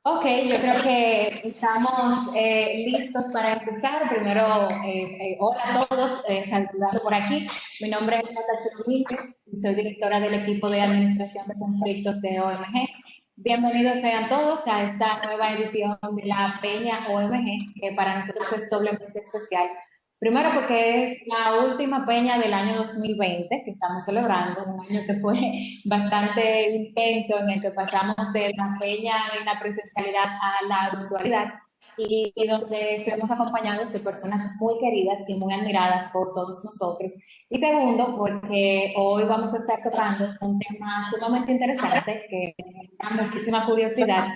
Ok, yo creo que estamos listos para empezar. Primero, hola a todos, saludando por aquí. Mi nombre es Natacha Domínguez y soy directora del equipo de Administración de Conflictos de OMG. Bienvenidos sean todos a esta nueva edición de la Peña OMG, que para nosotros es doblemente especial. Primero porque es la última peña del año 2020 que estamos celebrando, un año que fue bastante intenso en el que pasamos de la peña en la presencialidad a la virtualidad y donde estuvimos acompañados de personas muy queridas y muy admiradas por todos nosotros. Y segundo, porque hoy vamos a estar tocando un tema sumamente interesante que me da muchísima curiosidad,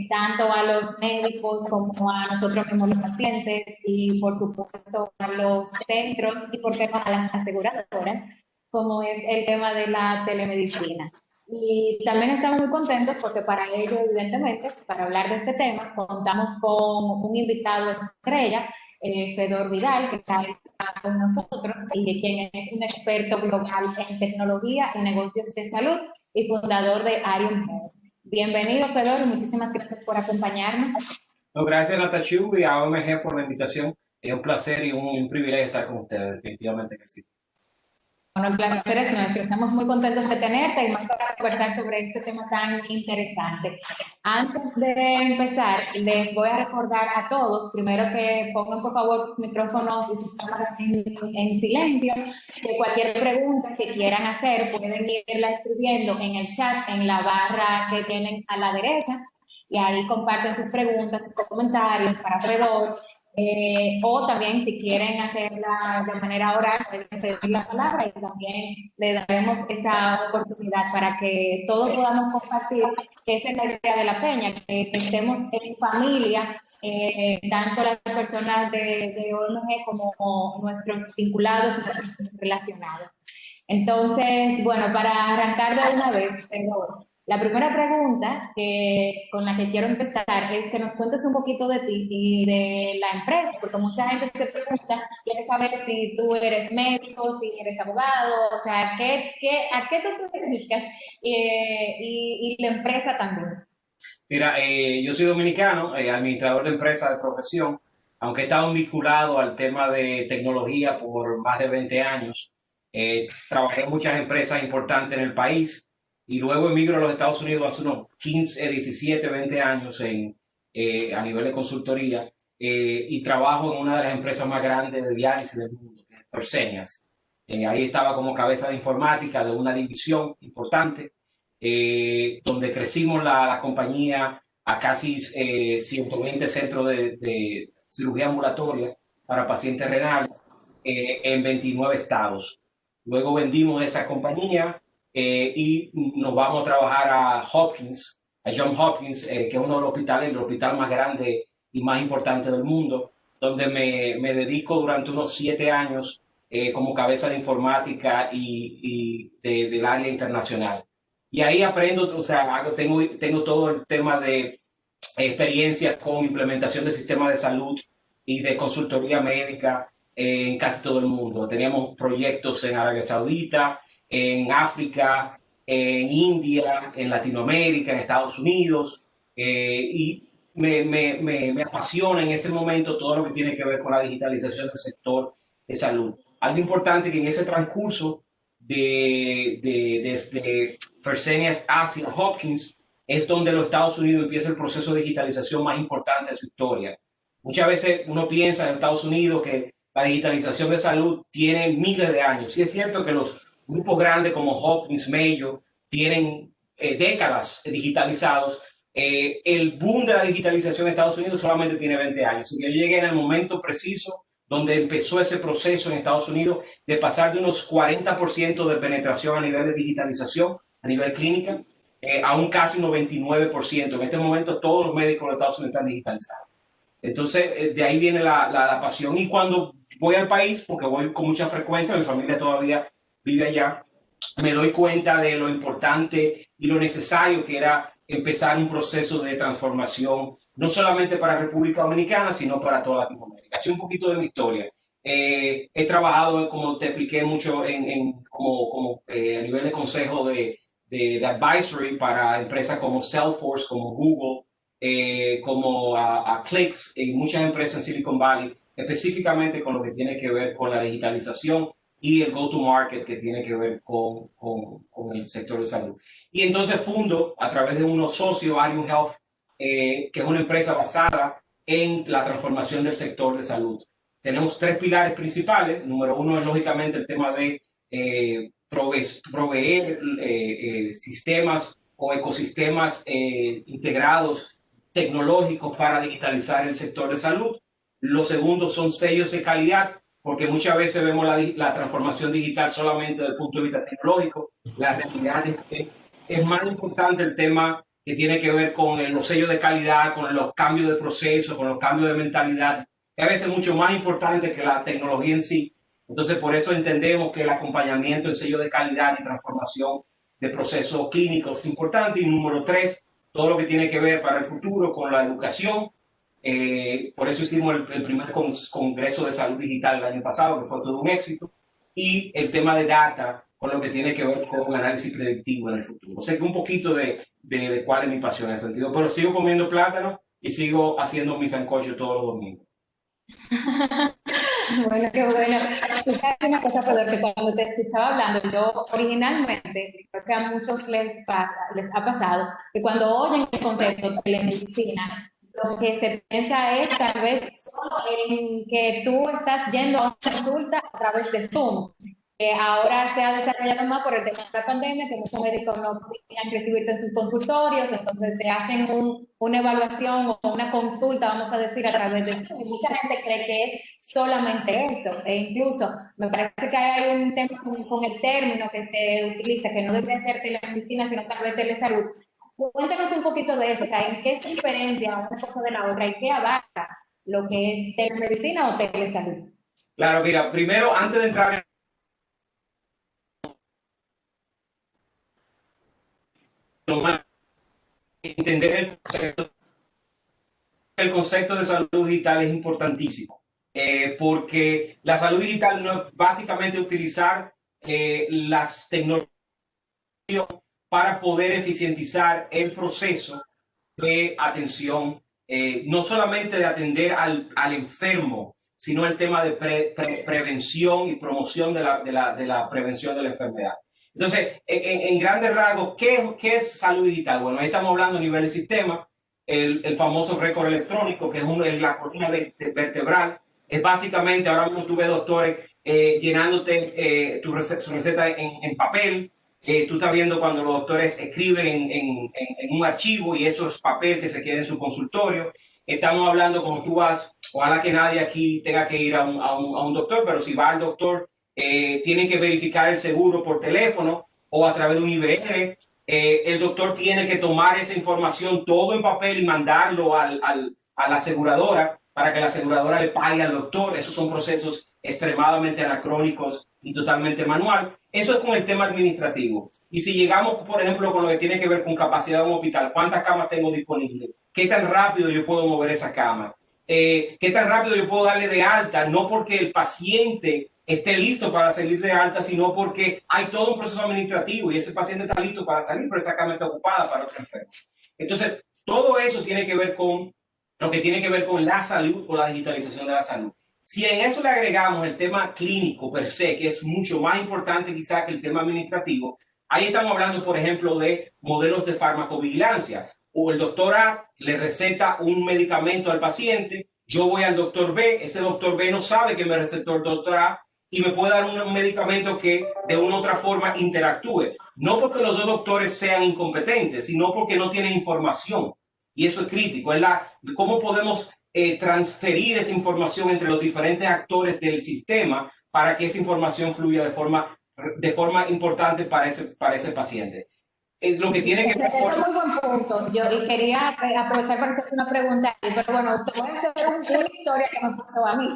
tanto a los médicos como a nosotros mismos los pacientes y por supuesto a los centros y por qué no a las aseguradoras, como es el tema de la telemedicina. Y también estamos muy contentos porque para ello, evidentemente, para hablar de este tema, contamos con un invitado estrella, Fedor Vidal, que está con nosotros y quien es un experto global en tecnología y negocios de salud y fundador de Arium Health. Bienvenido, Fedor, y muchísimas gracias por acompañarnos. No, gracias Natachu y a OMG por la invitación. Es un placer y un privilegio estar con ustedes, definitivamente que sí. Bueno, el placer es nuestro. Estamos muy contentos de tenerte y más para conversar sobre este tema tan interesante. Antes de empezar, les voy a recordar a todos, primero que pongan por favor sus micrófonos y sus cámaras en silencio, que cualquier pregunta que quieran hacer pueden irla escribiendo en el chat, en la barra que tienen a la derecha, y ahí comparten sus preguntas y comentarios para Fedor. O también si quieren hacerla de manera oral, pueden pedir la palabra y también le daremos esa oportunidad para que todos podamos compartir, que esa es la idea de la peña, que estemos en familia, tanto las personas de ONG como nuestros vinculados, nuestros relacionados. Entonces, bueno, para arrancar de una vez, la primera pregunta con la que quiero empezar es que nos cuentes un poquito de ti y de la empresa, porque mucha gente se pregunta, quiere saber si tú eres médico, si eres abogado, o sea, ¿a qué tú te dedicas? Y la empresa también. Mira, yo soy dominicano, administrador de empresa de profesión, aunque he estado vinculado al tema de tecnología por más de 20 años. Trabajé en muchas empresas importantes en el país y luego emigro a los Estados Unidos hace unos 15, 17, 20 años a nivel de consultoría y trabajo en una de las empresas más grandes de diálisis del mundo, que es Fresenius. Ahí estaba como cabeza de informática de una división importante donde crecimos la compañía a casi 120 centros de cirugía ambulatoria para pacientes renales en 29 estados. Luego vendimos esa compañía y nos vamos a trabajar a Hopkins, a John Hopkins, que es uno de los hospitales, el hospital más grande y más importante del mundo, donde me dedico durante unos 7 años como cabeza de informática del área internacional. Y ahí aprendo, o sea, tengo todo el tema de experiencia con implementación de sistemas de salud y de consultoría médica en casi todo el mundo. Teníamos proyectos en Arabia Saudita, en África, en India, en Latinoamérica, en Estados Unidos, y me apasiona en ese momento todo lo que tiene que ver con la digitalización del sector de salud. Algo importante que en ese transcurso desde Fresenius hacia Hopkins es donde los Estados Unidos empieza el proceso de digitalización más importante de su historia. Muchas veces uno piensa en Estados Unidos que la digitalización de salud tiene miles de años. Sí es cierto que los grupos grandes como Hopkins, Mayo, tienen décadas digitalizados. El boom de la digitalización en Estados Unidos solamente tiene 20 años. Así que yo llegué en el momento preciso donde empezó ese proceso en Estados Unidos de pasar de unos 40% de penetración a nivel de digitalización, a nivel clínica, a un casi 99%. En este momento todos los médicos de los Estados Unidos están digitalizados. Entonces, de ahí viene la pasión. Y cuando voy al país, porque voy con mucha frecuencia, mi familia todavía vive allá, me doy cuenta de lo importante y lo necesario que era empezar un proceso de transformación, no solamente para República Dominicana, sino para toda Latinoamérica. Así un poquito de mi historia. He trabajado, como te expliqué, mucho a nivel de consejo de advisory para empresas como Salesforce, como Google, como a Clicks y muchas empresas en Silicon Valley, específicamente con lo que tiene que ver con la digitalización y el go-to-market que tiene que ver con el sector de salud. Y entonces fundo, a través de unos socios, Arium Health, que es una empresa basada en la transformación del sector de salud. Tenemos tres pilares principales. Número uno es lógicamente el tema de proveer sistemas o ecosistemas integrados tecnológicos para digitalizar el sector de salud. Lo segundo son sellos de calidad, porque muchas veces vemos la transformación digital solamente desde el punto de vista tecnológico. La realidad es que es más importante el tema que tiene que ver con los sellos de calidad, con los cambios de proceso, con los cambios de mentalidad, que a veces es mucho más importante que la tecnología en sí. Entonces, por eso entendemos que el acompañamiento en sello de calidad y transformación de procesos clínicos es importante. Y número tres, todo lo que tiene que ver para el futuro con la educación. Por eso hicimos el primer Congreso de Salud Digital el año pasado, que fue todo un éxito. Y el tema de data, con lo que tiene que ver con análisis predictivo en el futuro. O sea que un poquito de cuál es mi pasión en ese sentido. Pero sigo comiendo plátano y sigo haciendo mi sancocho todos los domingos. Bueno, qué bueno. Tú sabes una cosa, Pedro, que cuando te escuchaba hablando, yo originalmente, creo que a muchos les ha pasado, que cuando oyen el concepto de telemedicina, lo que se piensa es tal vez solo en que tú estás yendo a una consulta a través de Zoom. Ahora se ha desarrollado más por el tema de la pandemia, que muchos médicos no podían recibirte en sus consultorios, entonces te hacen una evaluación o una consulta, vamos a decir, a través de Zoom. Y mucha gente cree que es solamente eso, e incluso me parece que hay un tema con el término que se utiliza, que no debería ser telemedicina, sino tal vez telesalud. Cuéntanos un poquito de eso, o sea, ¿en qué se diferencia una cosa de la otra y qué abarca lo que es telemedicina o telesalud? Claro, mira, primero, antes de entrar en lo más, entender el concepto de salud digital es importantísimo, porque la salud digital no es básicamente utilizar las tecnologías para poder eficientizar el proceso de atención, no solamente de atender al enfermo, sino el tema de prevención y promoción de la prevención de la enfermedad. Entonces, en grandes rasgos, ¿qué es salud digital? Bueno, ahí estamos hablando a nivel de sistema, el famoso récord electrónico, que es la columna vertebral. Es básicamente, ahora mismo tú ves doctores llenándote su receta en papel. Tú estás viendo cuando los doctores escriben en un archivo y eso es papel que se queda en su consultorio. Estamos hablando cuando tú vas, ojalá que nadie aquí tenga que ir a un doctor, pero si va al doctor, tienen que verificar el seguro por teléfono o a través de un IBR. El doctor tiene que tomar esa información todo en papel y mandarlo a la aseguradora para que la aseguradora le pague al doctor. Esos son procesos extremadamente anacrónicos y totalmente manual. Eso es con el tema administrativo. Y si llegamos, por ejemplo, con lo que tiene que ver con capacidad de un hospital, ¿cuántas camas tengo disponibles? ¿Qué tan rápido yo puedo mover esas camas? ¿Qué tan rápido yo puedo darle de alta? No porque el paciente esté listo para salir de alta, sino porque hay todo un proceso administrativo y ese paciente está listo para salir, pero esa cama está ocupada para otro enfermo. Entonces, todo eso tiene que ver con lo que tiene que ver con la salud o la digitalización de la salud. Si en eso le agregamos el tema clínico per se, que es mucho más importante quizá que el tema administrativo, ahí estamos hablando, por ejemplo, de modelos de farmacovigilancia. O el doctor A le receta un medicamento al paciente, yo voy al doctor B, ese doctor B no sabe que me recetó el doctor A y me puede dar un medicamento que de una u otra forma interactúe. No porque los dos doctores sean incompetentes, sino porque no tienen información. Y eso es crítico. Es cómo podemos transferir esa información entre los diferentes actores del sistema para que esa información fluya de forma importante para ese paciente. Lo que tiene que ver Ese es un muy buen punto. Yo y quería aprovechar para hacerte una pregunta, pero bueno, te voy a hacer una historia que me pasó a mí.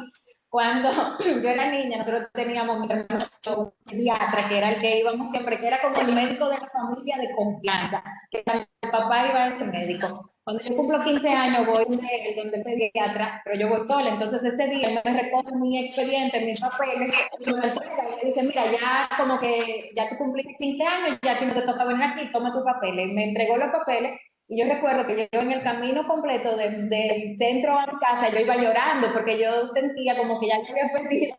Cuando yo era niña, nosotros teníamos mi hermano un pediatra, que era el que íbamos siempre, que era como el médico de la familia de confianza, que mi papá iba a ese médico. Cuando yo cumplo 15 años voy donde el pediatra, pero yo voy sola, entonces ese día él me recoge mi expediente, mis papeles, y me entrega y me dice, mira, ya como que ya tú cumpliste 15 años, ya a ti no te toca venir aquí, toma tus papeles. Me entregó los papeles Y yo recuerdo que yo en el camino completo del centro a mi casa, yo iba llorando porque yo sentía como que ya yo había perdido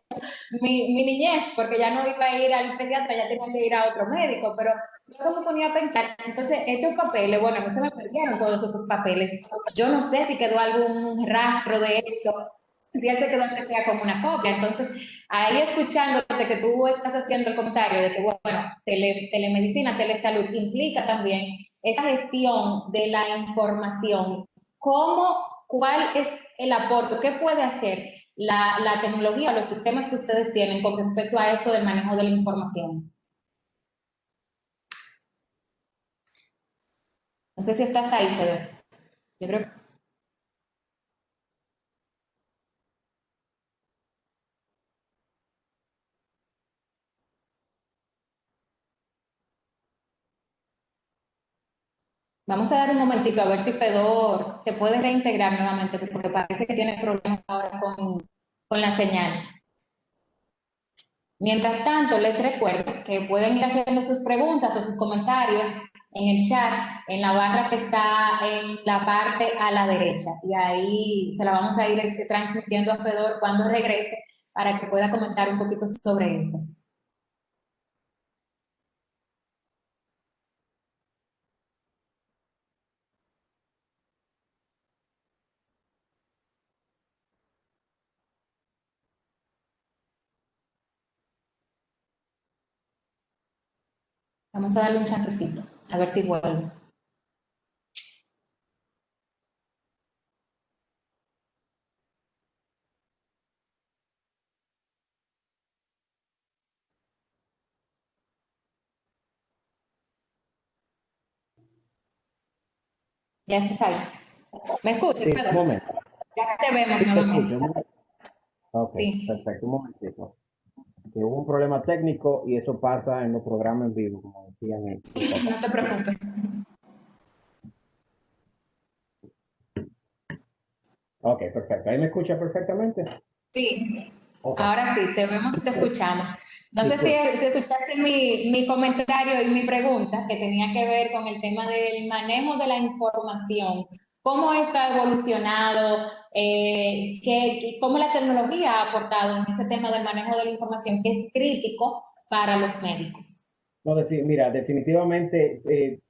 mi niñez, porque ya no iba a ir al pediatra, ya tenía que ir a otro médico, pero yo me ponía a pensar, entonces estos papeles, bueno, a mí se me perdieron todos esos papeles, yo no sé si quedó algún rastro de esto, si él se quedó que sea como una copia, entonces ahí escuchándote que tú estás haciendo el comentario de que, bueno, telemedicina, telesalud implica también esa gestión de la información, ¿cómo, cuál es el aporte, qué puede hacer la tecnología, los sistemas que ustedes tienen con respecto a esto del manejo de la información? No sé si estás ahí, Fede. Yo creo que vamos a dar un momentito a ver si Fedor se puede reintegrar nuevamente, porque parece que tiene problemas ahora con la señal. Mientras tanto, les recuerdo que pueden ir haciendo sus preguntas o sus comentarios en el chat, en la barra que está en la parte a la derecha. Y ahí se la vamos a ir transmitiendo a Fedor cuando regrese para que pueda comentar un poquito sobre eso. Vamos a darle un chancecito, a ver si vuelve. Ya estás ahí. ¿Me escuchas, Sí, un Fedor? momento. Ya te vemos Sí, te escucho. nuevamente. Ok, Sí. perfecto, un momentito. Que hubo un problema técnico y eso pasa en los programas en vivo, como decía mi papá. No te preocupes. Ok, perfecto. ¿Ahí me escucha perfectamente? Sí, Ok. ahora sí, te vemos y te escuchamos. No sé Disculpe. si escuchaste mi comentario y mi pregunta que tenía que ver con el tema del manejo de la información, cómo eso ha evolucionado, cómo la tecnología ha aportado en ese tema del manejo de la información que es crítico para los médicos. No, mira, definitivamente,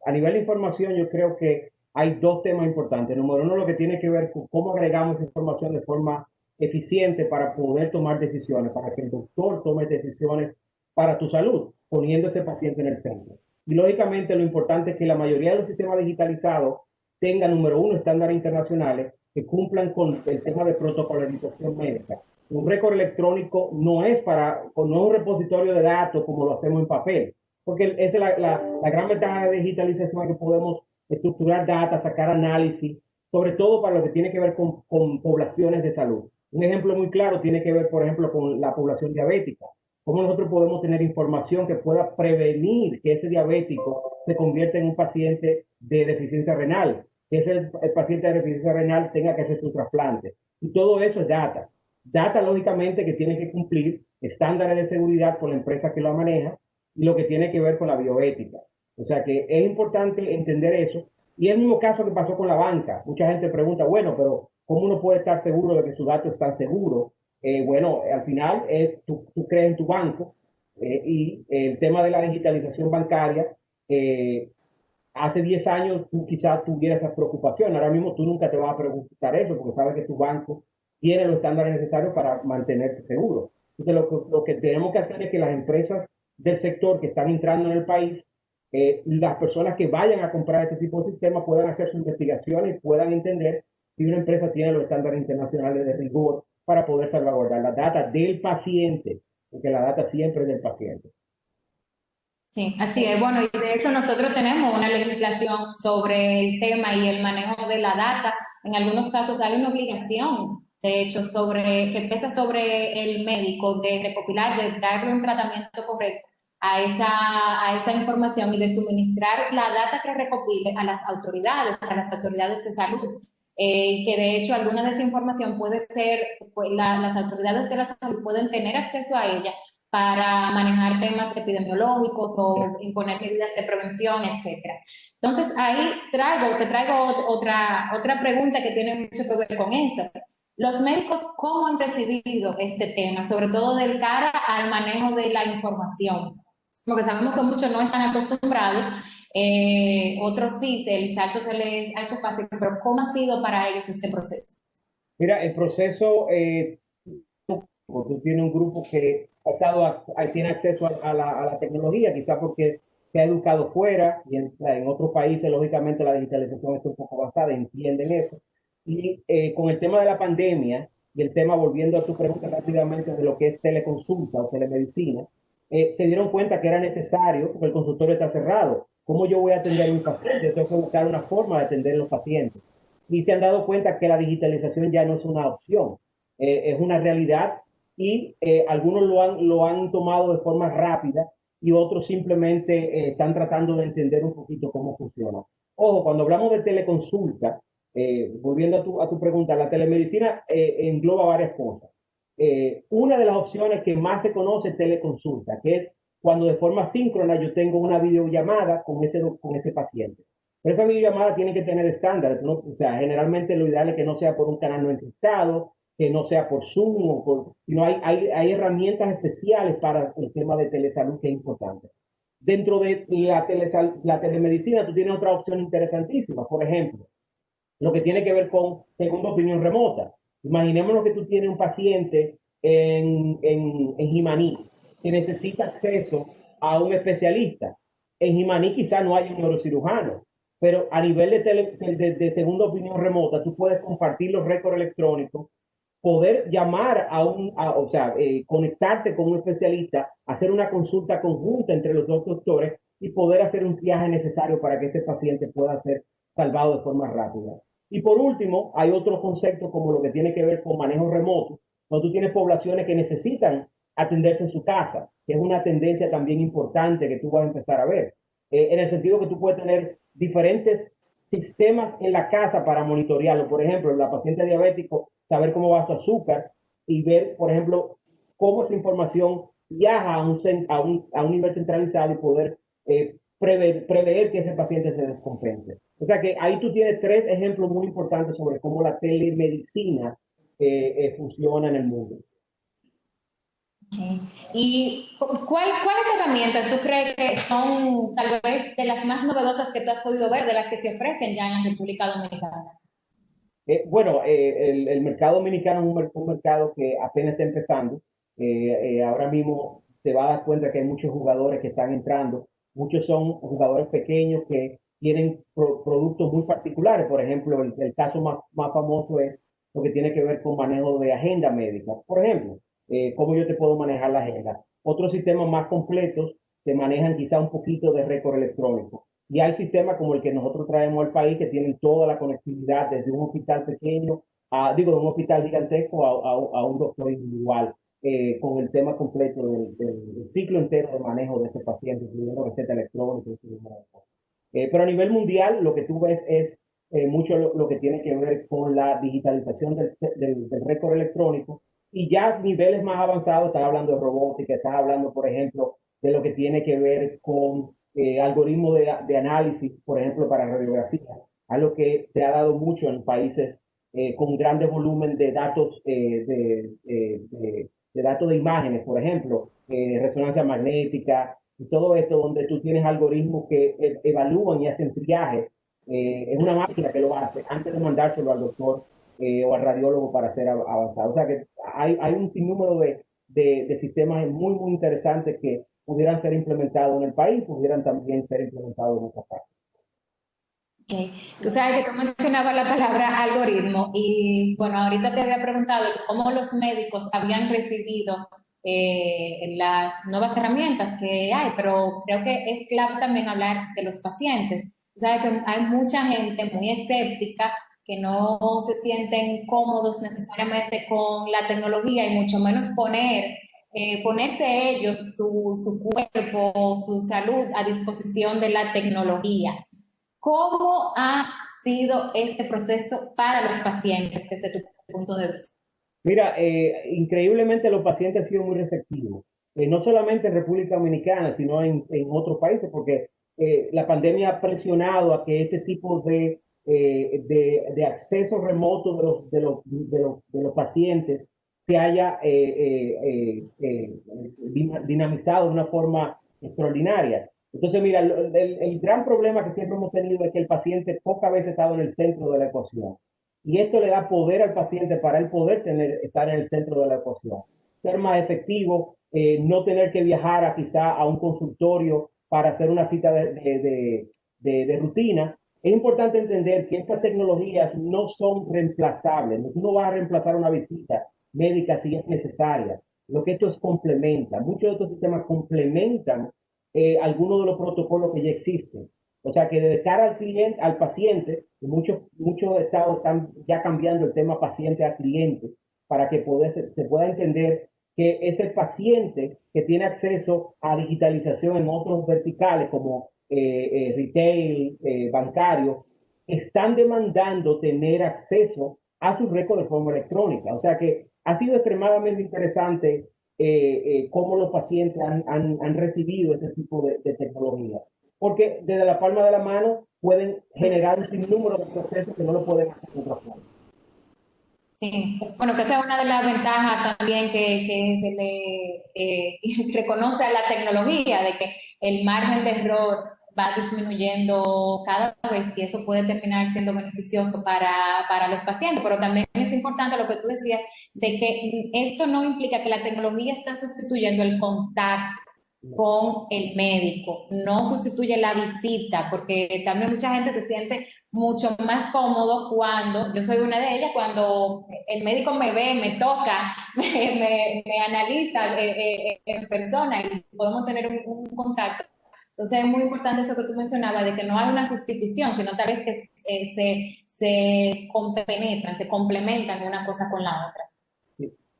a nivel de información, yo creo que hay dos temas importantes. Número uno, lo que tiene que ver con cómo agregamos información de forma eficiente para poder tomar decisiones, para que el doctor tome decisiones para tu salud, poniendo ese paciente en el centro. Y lógicamente, lo importante es que la mayoría de los sistemas digitalizados tengan, número uno, estándares internacionales que cumplan con el tema de protocolarización médica. Un récord electrónico no es no es un repositorio de datos como lo hacemos en papel, porque esa es la gran ventaja de digitalización, que podemos estructurar datos, sacar análisis, sobre todo para lo que tiene que ver con poblaciones de salud. Un ejemplo muy claro tiene que ver, por ejemplo, con la población diabética. ¿Cómo nosotros podemos tener información que pueda prevenir que ese diabético se convierta en un paciente de deficiencia renal? Que el paciente de deficiencia renal tenga que hacer su trasplante. Y todo eso es data. Data, lógicamente, que tiene que cumplir estándares de seguridad con la empresa que lo maneja y lo que tiene que ver con la bioética. O sea que es importante entender eso. Y es el mismo caso que pasó con la banca. Mucha gente pregunta, bueno, pero ¿cómo uno puede estar seguro de que sus datos están seguros? Bueno, al final tú crees en tu banco, y el tema de la digitalización bancaria, eh, hace 10 años tú quizás tuvieras esa preocupación. Ahora mismo tú nunca te vas a preguntar eso porque sabes que tu banco tiene los estándares necesarios para mantenerte seguro. Entonces, lo que tenemos que hacer es que las empresas del sector que están entrando en el país, las personas que vayan a comprar este tipo de sistemas puedan hacer sus investigaciones y puedan entender si una empresa tiene los estándares internacionales de rigor para poder salvaguardar la data del paciente, porque la data siempre es del paciente. Sí, así es. Bueno, y de hecho nosotros tenemos una legislación sobre el tema y el manejo de la data. En algunos casos hay una obligación, de hecho, que pesa sobre el médico de recopilar, de darle un tratamiento correcto a esa información y de suministrar la data que recopile a las autoridades de salud. Que de hecho alguna de esa información puede ser, pues, las autoridades de la salud pueden tener acceso a ella para manejar temas epidemiológicos o imponer medidas de prevención, etcétera. Entonces, ahí te traigo otra pregunta que tiene mucho que ver con eso. Los médicos, ¿cómo han recibido este tema, sobre todo del cara al manejo de la información? Porque sabemos que muchos no están acostumbrados, otros sí, el salto se les ha hecho fácil, pero ¿cómo ha sido para ellos este proceso? Mira, el proceso, tú tienes un grupo que tiene acceso a la tecnología, quizá porque se ha educado fuera y en otros países, lógicamente, la digitalización está un poco avanzada, entienden eso. Y con el tema de la pandemia y el tema, volviendo a tu pregunta rápidamente de lo que es teleconsulta o telemedicina, se dieron cuenta que era necesario, porque el consultorio está cerrado. ¿Cómo yo voy a atender a un paciente? Tengo que buscar una forma de atender a los pacientes. Y se han dado cuenta que la digitalización ya no es una opción, es una realidad y algunos lo han tomado de forma rápida y otros simplemente están tratando de entender un poquito cómo funciona. Ojo, cuando hablamos de teleconsulta, volviendo a tu pregunta, la telemedicina engloba varias cosas. Una de las opciones que más se conoce es teleconsulta, que es cuando de forma síncrona yo tengo una videollamada con ese paciente. Pero esa videollamada tiene que tener estándares, ¿no? O sea, generalmente lo ideal es que no sea por un canal no encriptado, que no sea por Zoom, sino hay herramientas especiales para el tema de telesalud que es importante. Dentro de la telemedicina, tú tienes otra opción interesantísima. Por ejemplo, lo que tiene que ver con segunda opinión remota. Imaginémonos que tú tienes un paciente en Jimaní que necesita acceso a un especialista. En Jimaní quizá no hay un neurocirujano, pero a nivel de segunda opinión remota, tú puedes compartir los récords electrónicos, poder llamar o sea, conectarte con un especialista, hacer una consulta conjunta entre los dos doctores y poder hacer un viaje necesario para que ese paciente pueda ser salvado de forma rápida. Y por último, hay otros conceptos como lo que tiene que ver con manejo remoto, cuando tú tienes poblaciones que necesitan atenderse en su casa, que es una tendencia también importante que tú vas a empezar a ver, en el sentido que tú puedes tener diferentes sistemas en la casa para monitorearlo. Por ejemplo, la paciente diabético, saber cómo va su azúcar y ver, por ejemplo, cómo esa información viaja a un nivel centralizado y poder prever que ese paciente se descompense. O sea que ahí tú tienes tres ejemplos muy importantes sobre cómo la telemedicina funciona en el mundo. Okay. ¿Y cuáles herramientas tú crees que son tal vez de las más novedosas que tú has podido ver, de las que se ofrecen ya en la República Dominicana? Bueno, el mercado dominicano es un mercado que apenas está empezando. Ahora mismo te vas a dar cuenta que hay muchos jugadores que están entrando. Muchos son jugadores pequeños que tienen productos muy particulares. Por ejemplo, el caso más famoso es lo que tiene que ver con manejo de agenda médica. Por ejemplo, cómo yo te puedo manejar la agenda. Otros sistemas más completos te manejan quizá un poquito de récord electrónico. Y hay sistemas como el que nosotros traemos al país que tienen toda la conectividad desde un hospital pequeño, de un hospital gigantesco a un doctor individual, con el tema completo del ciclo entero de manejo de ese paciente, incluyendo receta electrónica. Pero a nivel mundial, lo que tú ves es mucho lo que tiene que ver con la digitalización del récord electrónico. Y ya a niveles más avanzados, estás hablando de robótica, estás hablando, por ejemplo, de lo que tiene que ver con algoritmos de análisis, por ejemplo, para radiografía, algo que se ha dado mucho en países con grandes volúmenes de datos, de datos de imágenes, por ejemplo, resonancia magnética, y todo esto donde tú tienes algoritmos que evalúan y hacen triaje. Es una máquina que lo hace antes de mandárselo al doctor o al radiólogo para ser avanzado. O sea que hay un sinnúmero de sistemas muy, muy interesantes que pudieran ser implementados en el país, pudieran también ser implementados en otras partes. Okay. Tú sabes que tú mencionabas la palabra algoritmo y bueno, ahorita te había preguntado cómo los médicos habían recibido las nuevas herramientas que hay, pero creo que es clave también hablar de los pacientes. Tú sabes que hay mucha gente muy escéptica que no se sienten cómodos necesariamente con la tecnología y mucho menos ponerse ellos, su cuerpo, su salud a disposición de la tecnología. ¿Cómo ha sido este proceso para los pacientes desde tu punto de vista? Mira, increíblemente los pacientes han sido muy receptivos, no solamente en República Dominicana, sino en otros países, porque la pandemia ha presionado a que este tipo de acceso remoto de los pacientes se haya dinamizado de una forma extraordinaria. Entonces, mira, el gran problema que siempre hemos tenido es que el paciente pocas veces ha estado en el centro de la ecuación. Y esto le da poder al paciente para él poder estar en el centro de la ecuación, ser más efectivo, no tener que viajar quizá a un consultorio para hacer una cita de rutina. Es importante entender que estas tecnologías no son reemplazables. Tú no vas a reemplazar una visita médica si es necesaria. Lo que esto es complementa. Muchos de estos sistemas complementan algunos de los protocolos que ya existen. O sea que de cara al cliente, al paciente, muchos estados están ya cambiando el tema paciente a cliente para que se pueda entender que es el paciente que tiene acceso a digitalización en otros verticales como retail, bancario, están demandando tener acceso a su récord de forma electrónica. O sea que ha sido extremadamente interesante cómo los pacientes han recibido este tipo de tecnología. Porque desde la palma de la mano pueden generar un sinnúmero de procesos que no lo pueden hacer de otra forma. Sí, bueno, que esa es una de las ventajas también que se le reconoce a la tecnología, de que el margen de error va disminuyendo cada vez y eso puede terminar siendo beneficioso para los pacientes, pero también es importante lo que tú decías, de que esto no implica que la tecnología está sustituyendo el contacto con el médico, no sustituye la visita, porque también mucha gente se siente mucho más cómodo cuando, yo soy una de ellas, cuando el médico me ve, me toca, me analiza en persona y podemos tener un contacto. Entonces es muy importante eso que tú mencionabas, de que no hay una sustitución, sino tal vez que se compenetran, se complementan una cosa con la otra.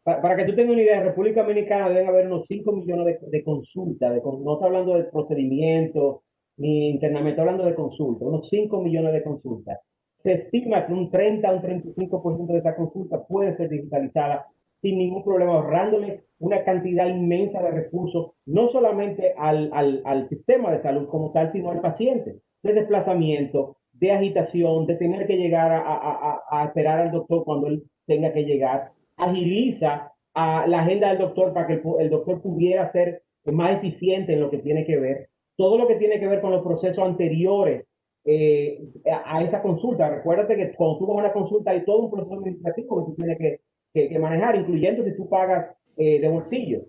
Para que tú tengas una idea, en República Dominicana deben haber unos 5 millones de consultas, no está hablando de procedimientos ni internamiento, está hablando de consultas, unos 5 millones de consultas. Se estima que un 30 o un 35% de esa consulta puede ser digitalizada sin ningún problema, ahorrándole una cantidad inmensa de recursos, no solamente al sistema de salud como tal, sino al paciente, de desplazamiento, de agitación, de tener que llegar a esperar al doctor cuando él tenga que llegar, agiliza la agenda del doctor para que el doctor pudiera ser más eficiente en lo que tiene que ver. Todo lo que tiene que ver con los procesos anteriores a esa consulta. Recuérdate que cuando tú vas a una consulta hay todo un proceso administrativo que tú tienes que manejar, incluyendo si tú pagas de bolsillo.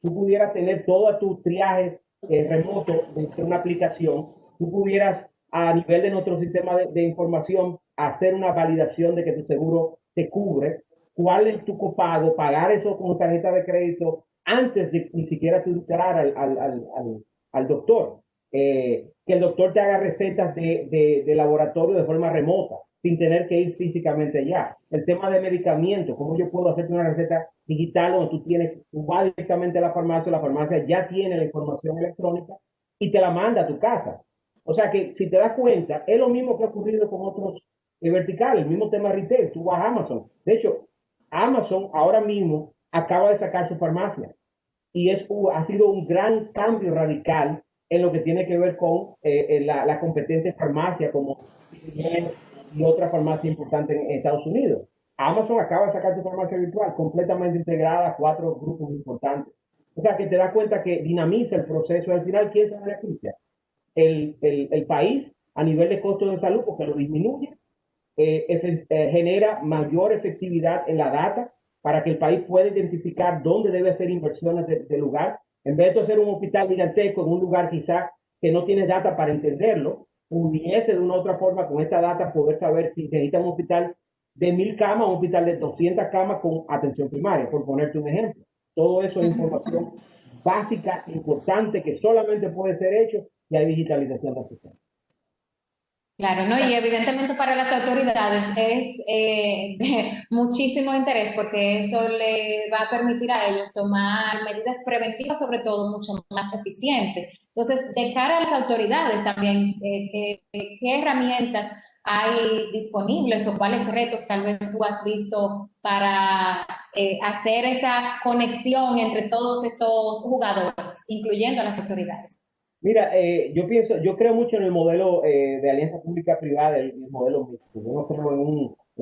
Tú pudieras tener todo tu triaje remoto de una aplicación, tú pudieras a nivel de nuestro sistema de información hacer una validación de que tu seguro te cubre, cuál es tu copago, pagar eso con tarjeta de crédito antes de ni siquiera tú entrar al doctor. Que el doctor te haga recetas de laboratorio de forma remota, sin tener que ir físicamente allá. El tema de medicamentos, cómo yo puedo hacerte una receta digital donde tú vas directamente a la farmacia ya tiene la información electrónica y te la manda a tu casa. O sea que si te das cuenta, es lo mismo que ha ocurrido con otros verticales, el mismo tema retail, tú vas a Amazon. De hecho, Amazon ahora mismo acaba de sacar su farmacia y ha sido un gran cambio radical en lo que tiene que ver con la competencia en farmacia como y otra farmacia importante en Estados Unidos. Amazon acaba de sacar su farmacia virtual completamente integrada a 4 grupos importantes. O sea que te das cuenta que dinamiza el proceso. Al final, ¿quién se beneficia? El país a nivel de costo de salud porque lo disminuye, genera mayor efectividad en la data para que el país pueda identificar dónde debe hacer inversiones de lugar. En vez de hacer un hospital gigantesco en un lugar quizá que no tiene data para entenderlo, pudiese de una u otra forma con esta data poder saber si necesita un hospital de 1000 camas, un hospital de 200 camas con atención primaria, por ponerte un ejemplo. Todo eso es información básica, importante, que solamente puede ser hecho y hay digitalización del sistema. Claro, ¿no? Y evidentemente para las autoridades es de muchísimo interés porque eso le va a permitir a ellos tomar medidas preventivas, sobre todo mucho más eficientes. Entonces, de cara a las autoridades también, ¿qué herramientas hay disponibles o cuáles retos tal vez tú has visto para hacer esa conexión entre todos estos jugadores, incluyendo a las autoridades? Mira, yo creo mucho en el modelo de alianza pública-privada, el modelo mixto. Yo no creo en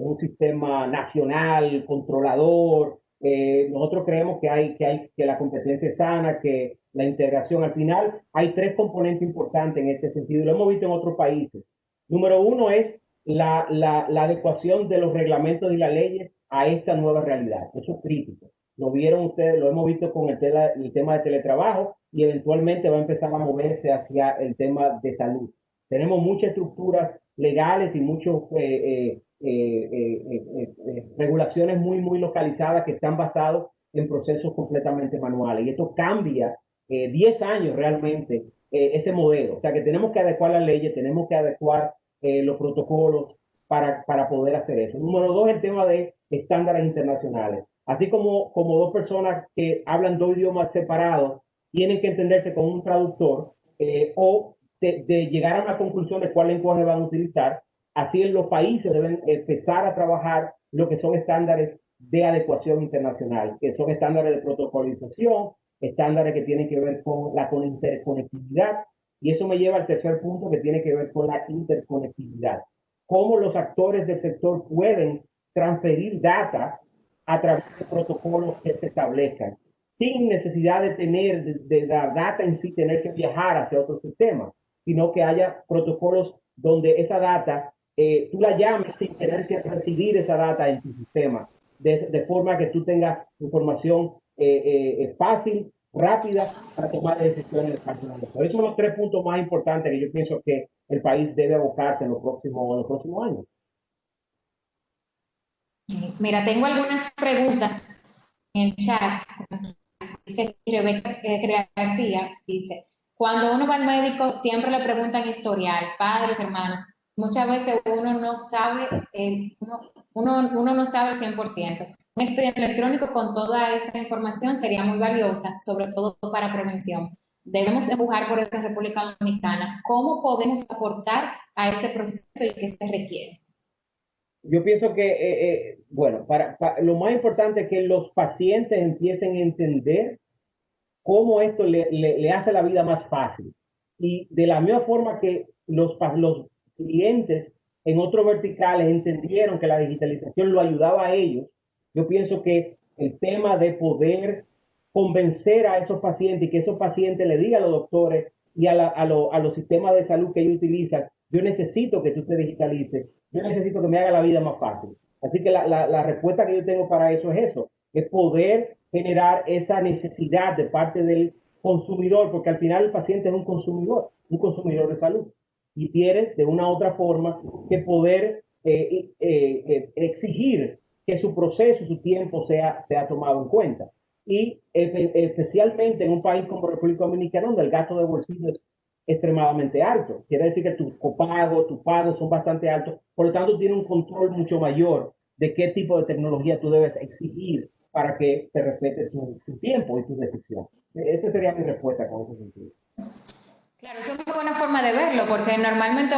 un sistema nacional, controlador. Nosotros creemos que la competencia es sana, que la integración, al final, hay tres componentes importantes en este sentido, y lo hemos visto en otros países. Número uno es la adecuación de los reglamentos y las leyes a esta nueva realidad. Eso es crítico. Lo vieron ustedes, lo hemos visto con el tema de teletrabajo y eventualmente va a empezar a moverse hacia el tema de salud. Tenemos muchas estructuras legales y muchas regulaciones muy localizadas que están basadas en procesos completamente manuales. Y esto cambia 10 años realmente ese modelo. O sea que tenemos que adecuar las leyes, tenemos que adecuar los protocolos para poder hacer eso. Número dos, el tema de estándares internacionales. Así como dos personas que hablan dos idiomas separados tienen que entenderse con un traductor o de llegar a una conclusión de cuál lenguaje van a utilizar, así en los países deben empezar a trabajar lo que son estándares de adecuación internacional, que son estándares de protocolización, estándares que tienen que ver con la interconectividad, y eso me lleva al tercer punto que tiene que ver con la interconectividad. Cómo los actores del sector pueden transferir data a través de protocolos que se establezcan, sin necesidad de tener, de la data en sí, tener que viajar hacia otro sistema, sino que haya protocolos donde esa data, tú la llames sin tener que recibir esa data en tu sistema, de forma que tú tengas información fácil, rápida, para tomar decisiones. Esos son los tres puntos más importantes que yo pienso que el país debe abocarse en en los próximos años. Mira, tengo algunas preguntas en el chat. Dice Rebeca García, dice, cuando uno va al médico siempre le preguntan historial, padres, hermanos. Muchas veces uno no sabe, uno no sabe 100%. Un expediente electrónico con toda esa información sería muy valiosa, sobre todo para prevención. Debemos empujar por eso en República Dominicana. ¿Cómo podemos aportar a ese proceso y qué se requiere? Yo pienso que, bueno, lo más importante es que los pacientes empiecen a entender cómo esto le hace la vida más fácil. Y de la misma forma que los clientes en otros verticales entendieron que la digitalización lo ayudaba a ellos, yo pienso que el tema de poder convencer a esos pacientes y que esos pacientes le digan a los doctores y a los sistemas de salud que ellos utilizan, yo necesito que tú te digitalices, yo necesito que me haga la vida más fácil. Así que la respuesta que yo tengo para eso es eso, es poder generar esa necesidad de parte del consumidor, porque al final el paciente es un consumidor de salud, y tiene de una u otra forma que poder exigir que su proceso, su tiempo sea tomado en cuenta. Y especialmente en un país como República Dominicana, donde el gasto de bolsillo es extremadamente alto. Quiere decir que tus copagos, tus pagos son bastante altos, por lo tanto tiene un control mucho mayor de qué tipo de tecnología tú debes exigir para que se respete tu tiempo y tu decisión. Esa sería mi respuesta con ese sentido. Claro, es una buena forma de verlo, porque normalmente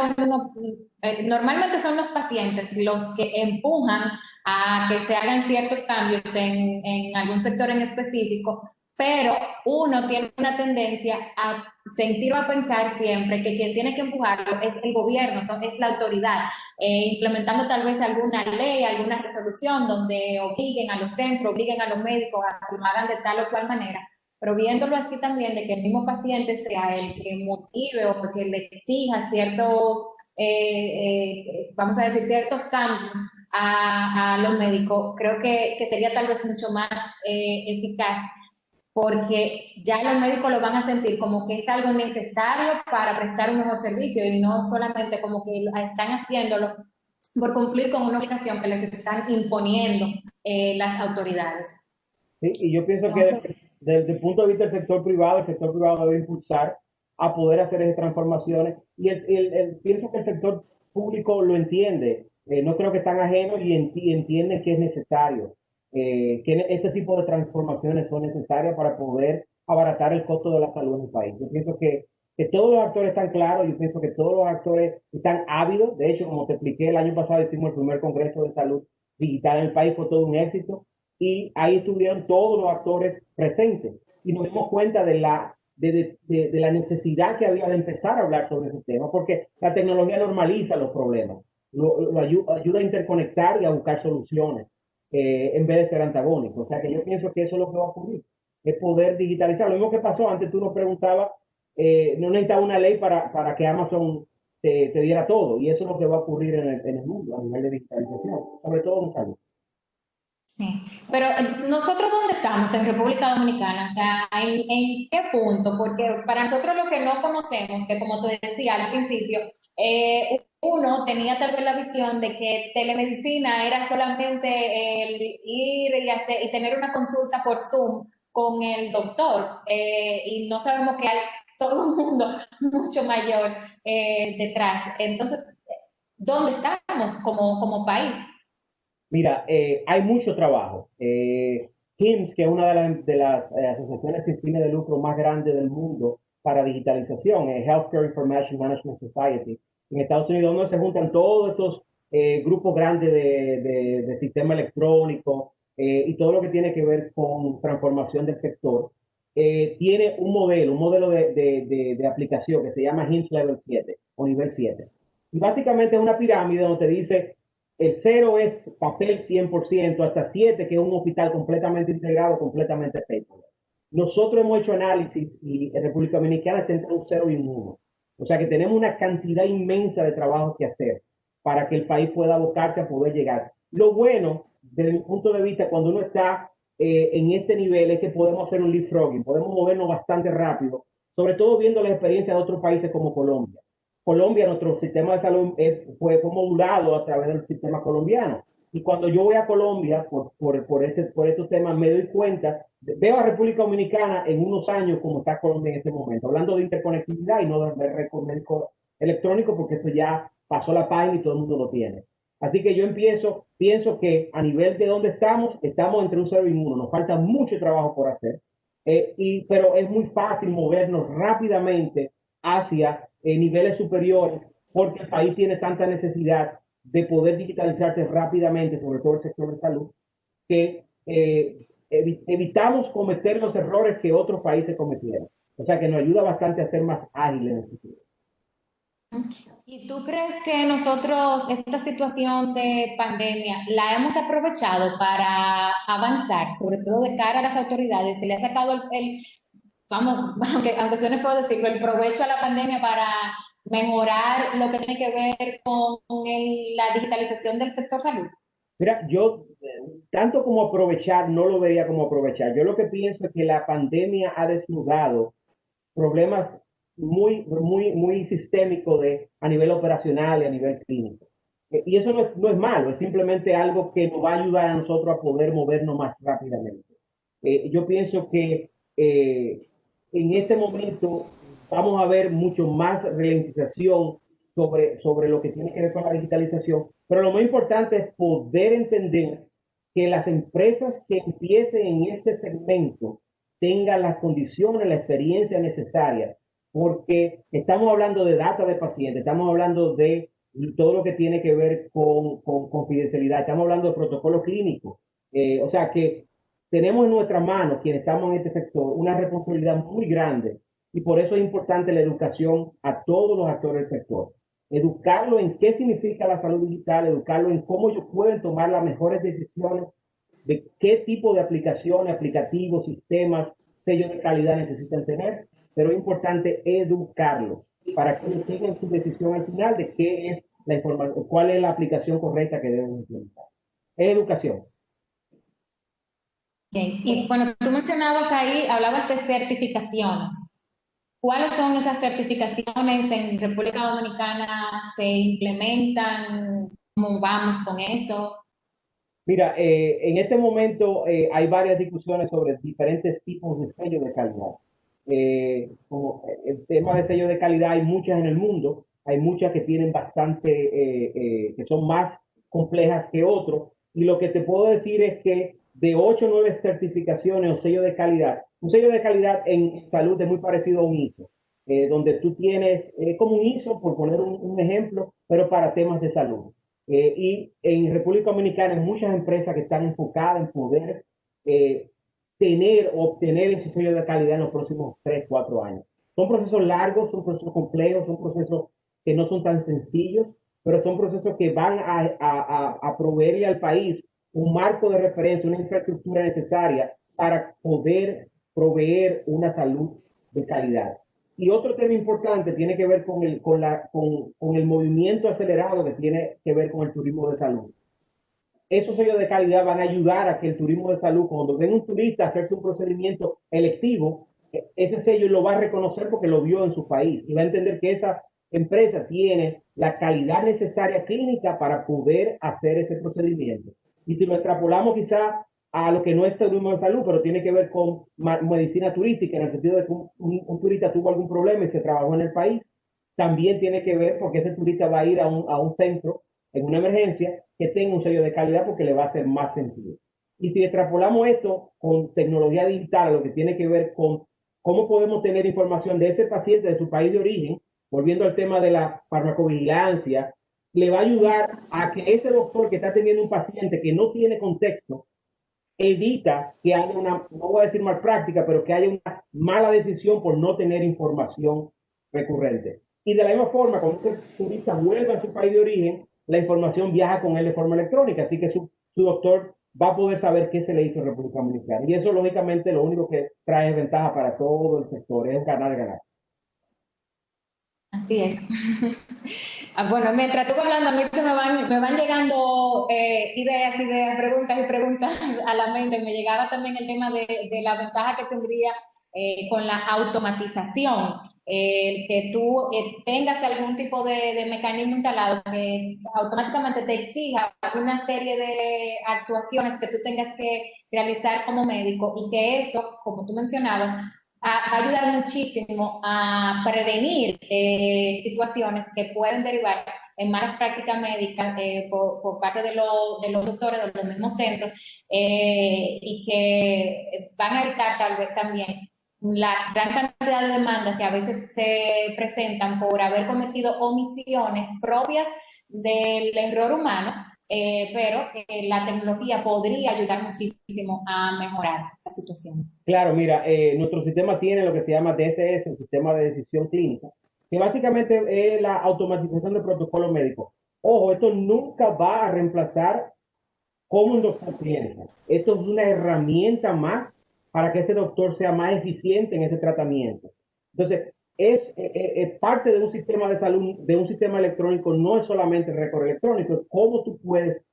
son los pacientes los que empujan a que se hagan ciertos cambios en algún sector en específico, pero uno tiene una tendencia a sentir o a pensar siempre que quien tiene que empujarlo es el gobierno, es la autoridad, implementando tal vez alguna ley, alguna resolución donde obliguen a los centros, obliguen a los médicos a que lo hagan de tal o cual manera, pero viéndolo así también, de que el mismo paciente sea el que motive o que le exija cierto, vamos a decir, ciertos cambios a los médicos, creo que sería tal vez mucho más eficaz, porque ya los médicos lo van a sentir como que es algo necesario para prestar un mejor servicio y no solamente como que están haciéndolo por cumplir con una obligación que les están imponiendo las autoridades. Sí, y yo pienso que Entonces, desde el punto de vista del sector privado debe impulsar a poder hacer esas transformaciones y pienso que el sector público lo entiende. No creo que están ajenos y entienden que es necesario, que este tipo de transformaciones son necesarias para poder abaratar el costo de la salud en el país. Yo pienso que todos los actores están claros, yo pienso que todos los actores están ávidos. De hecho, como te expliqué, el año pasado hicimos el primer Congreso de Salud Digital en el país, fue todo un éxito y ahí estuvieron todos los actores presentes y nos dimos cuenta de de la necesidad que había de empezar a hablar sobre ese tema, porque la tecnología normaliza los problemas, ayuda a interconectar y a buscar soluciones en vez de ser antagónico. O sea que yo pienso que eso es lo que va a ocurrir, es poder digitalizar. Lo mismo que pasó antes, tú nos preguntabas, no necesitaba una ley para que Amazon te diera todo, y eso es lo que va a ocurrir en el mundo a nivel de digitalización, sobre todo en salud. Sí, pero nosotros ¿dónde estamos? En República Dominicana, o sea, ¿en qué punto? Porque para nosotros lo que no conocemos, que como te decía al principio, uno tenía tal vez la visión de que telemedicina era solamente el ir y tener una consulta por Zoom con el doctor, y no sabemos que hay todo un mundo mucho mayor detrás. Entonces, ¿dónde estamos como país? Mira, hay mucho trabajo. HIMSS, que es una de las asociaciones sin fines de lucro más grandes del mundo para digitalización, Healthcare Information Management Society, en Estados Unidos, donde se juntan todos estos grupos grandes de sistema electrónico y todo lo que tiene que ver con transformación del sector, tiene un modelo de aplicación que se llama HIMSS Level 7 o nivel 7. Y básicamente es una pirámide donde te dice el 0 es papel 100%, hasta 7 que es un hospital completamente integrado, completamente paperless. Nosotros hemos hecho análisis y en República Dominicana está entre un 0 y un 1. O sea que tenemos una cantidad inmensa de trabajo que hacer para que el país pueda abocarse a poder llegar. Lo bueno, desde mi punto de vista, cuando uno está en este nivel, es que podemos hacer un leapfrogging, podemos movernos bastante rápido, sobre todo viendo la experiencia de otros países como Colombia. Colombia, nuestro sistema de salud fue modulado a través del sistema colombiano. Y cuando yo voy a Colombia por estos temas, me doy cuenta, veo a República Dominicana en unos años como está Colombia en este momento, hablando de interconectividad y no de récord médico electrónico, porque eso ya pasó la página y todo el mundo lo tiene. Así que yo pienso que a nivel de donde estamos entre un 0 y un 1. Nos falta mucho trabajo por hacer, pero es muy fácil movernos rápidamente hacia niveles superiores, porque el país tiene tanta necesidad de poder digitalizarse rápidamente, sobre todo el sector de salud, que evitamos cometer los errores que otros países cometieron. O sea que nos ayuda bastante a ser más ágiles en el futuro. ¿Y tú crees que nosotros esta situación de pandemia la hemos aprovechado para avanzar, sobre todo de cara a las autoridades? ¿Se le ha sacado vamos, aunque suene feo decirlo, el provecho a la pandemia para mejorar lo que tiene que ver con la digitalización del sector salud? Mira, yo tanto como aprovechar, no lo vería como aprovechar. Yo lo que pienso es que la pandemia ha desnudado problemas muy sistémicos a nivel operacional y a nivel clínico. Y eso no es malo, es simplemente algo que nos va a ayudar a nosotros a poder movernos más rápidamente. Yo pienso que en este momento vamos a ver mucho más ralentización sobre lo que tiene que ver con la digitalización, pero lo más importante es poder entender que las empresas que empiecen en este segmento tengan las condiciones, la experiencia necesaria, porque estamos hablando de data de pacientes, estamos hablando de todo lo que tiene que ver con confidencialidad, estamos hablando de protocolo clínico. O sea que tenemos en nuestras manos, quienes estamos en este sector, una responsabilidad muy grande y por eso es importante la educación a todos los actores del sector. Educarlo en qué significa la salud digital, educarlo en cómo ellos pueden tomar las mejores decisiones de qué tipo de aplicaciones, aplicativos, sistemas, sellos de calidad necesitan tener, pero es importante educarlos para que ellos tengan su decisión al final de qué es la información, cuál es la aplicación correcta que deben implementar. Es educación. Okay. Y bueno, tú mencionabas ahí, hablabas de certificaciones. ¿Cuáles son esas certificaciones en República Dominicana? ¿Se implementan? ¿Cómo vamos con eso? Mira, en este momento hay varias discusiones sobre diferentes tipos de sellos de calidad. Como el tema de sellos de calidad hay muchas en el mundo, hay muchas que tienen bastante, que son más complejas que otros, y lo que te puedo decir es que de 8 o 9 certificaciones o sellos de calidad, un sello de calidad en salud es muy parecido a un ISO, donde tú tienes como un ISO, por poner un ejemplo, pero para temas de salud. Y en República Dominicana hay muchas empresas que están enfocadas en poder tener o obtener ese sello de calidad en los próximos 3, 4 años. Son procesos largos, son procesos complejos, son procesos que no son tan sencillos, pero son procesos que van a proveerle al país un marco de referencia, una infraestructura necesaria para poder proveer una salud de calidad. Y otro tema importante tiene que ver con el movimiento acelerado que tiene que ver con el turismo de salud. Esos sellos de calidad van a ayudar a que el turismo de salud, cuando ven un turista a hacerse un procedimiento electivo, ese sello lo va a reconocer porque lo vio en su país y va a entender que esa empresa tiene la calidad necesaria clínica para poder hacer ese procedimiento. Y si lo extrapolamos quizá a lo que no es turismo de salud, pero tiene que ver con medicina turística, en el sentido de que un turista tuvo algún problema y se trabajó en el país, también tiene que ver porque ese turista va a ir a un centro en una emergencia que tenga un sello de calidad porque le va a hacer más sentido. Y si extrapolamos esto con tecnología digital, lo que tiene que ver con cómo podemos tener información de ese paciente de su país de origen, volviendo al tema de la farmacovigilancia, le va a ayudar a que ese doctor que está teniendo un paciente que no tiene contexto, evita que haya una, no voy a decir mal práctica, pero que haya una mala decisión por no tener información recurrente. Y de la misma forma, cuando ese turista vuelve a su país de origen, la información viaja con él de forma electrónica, así que su doctor va a poder saber qué se le hizo en República Dominicana. Y eso, lógicamente, lo único que trae ventaja para todo el sector, es ganar. Así es. Bueno, mientras tú vas hablando, a mí se me van llegando ideas, preguntas y preguntas a la mente. Me llegaba también el tema de la ventaja que tendría con la automatización, el que tú tengas algún tipo de mecanismo instalado que automáticamente te exija una serie de actuaciones que tú tengas que realizar como médico y que eso, como tú mencionabas, va a ayudar muchísimo a prevenir situaciones que pueden derivar en malas prácticas médicas por parte de los doctores de los mismos centros y que van a evitar tal vez también la gran cantidad de demandas que a veces se presentan por haber cometido omisiones propias del error humano, pero la tecnología podría ayudar muchísimo a mejorar esa situación. Claro, mira, nuestro sistema tiene lo que se llama DSS, el sistema de decisión clínica, que básicamente es la automatización de protocolos médicos. Ojo, esto nunca va a reemplazar cómo un doctor piensa. Esto es una herramienta más para que ese doctor sea más eficiente en ese tratamiento. Entonces, es parte de un sistema de salud, de un sistema electrónico, no es solamente el récord electrónico, es cómo tú puedes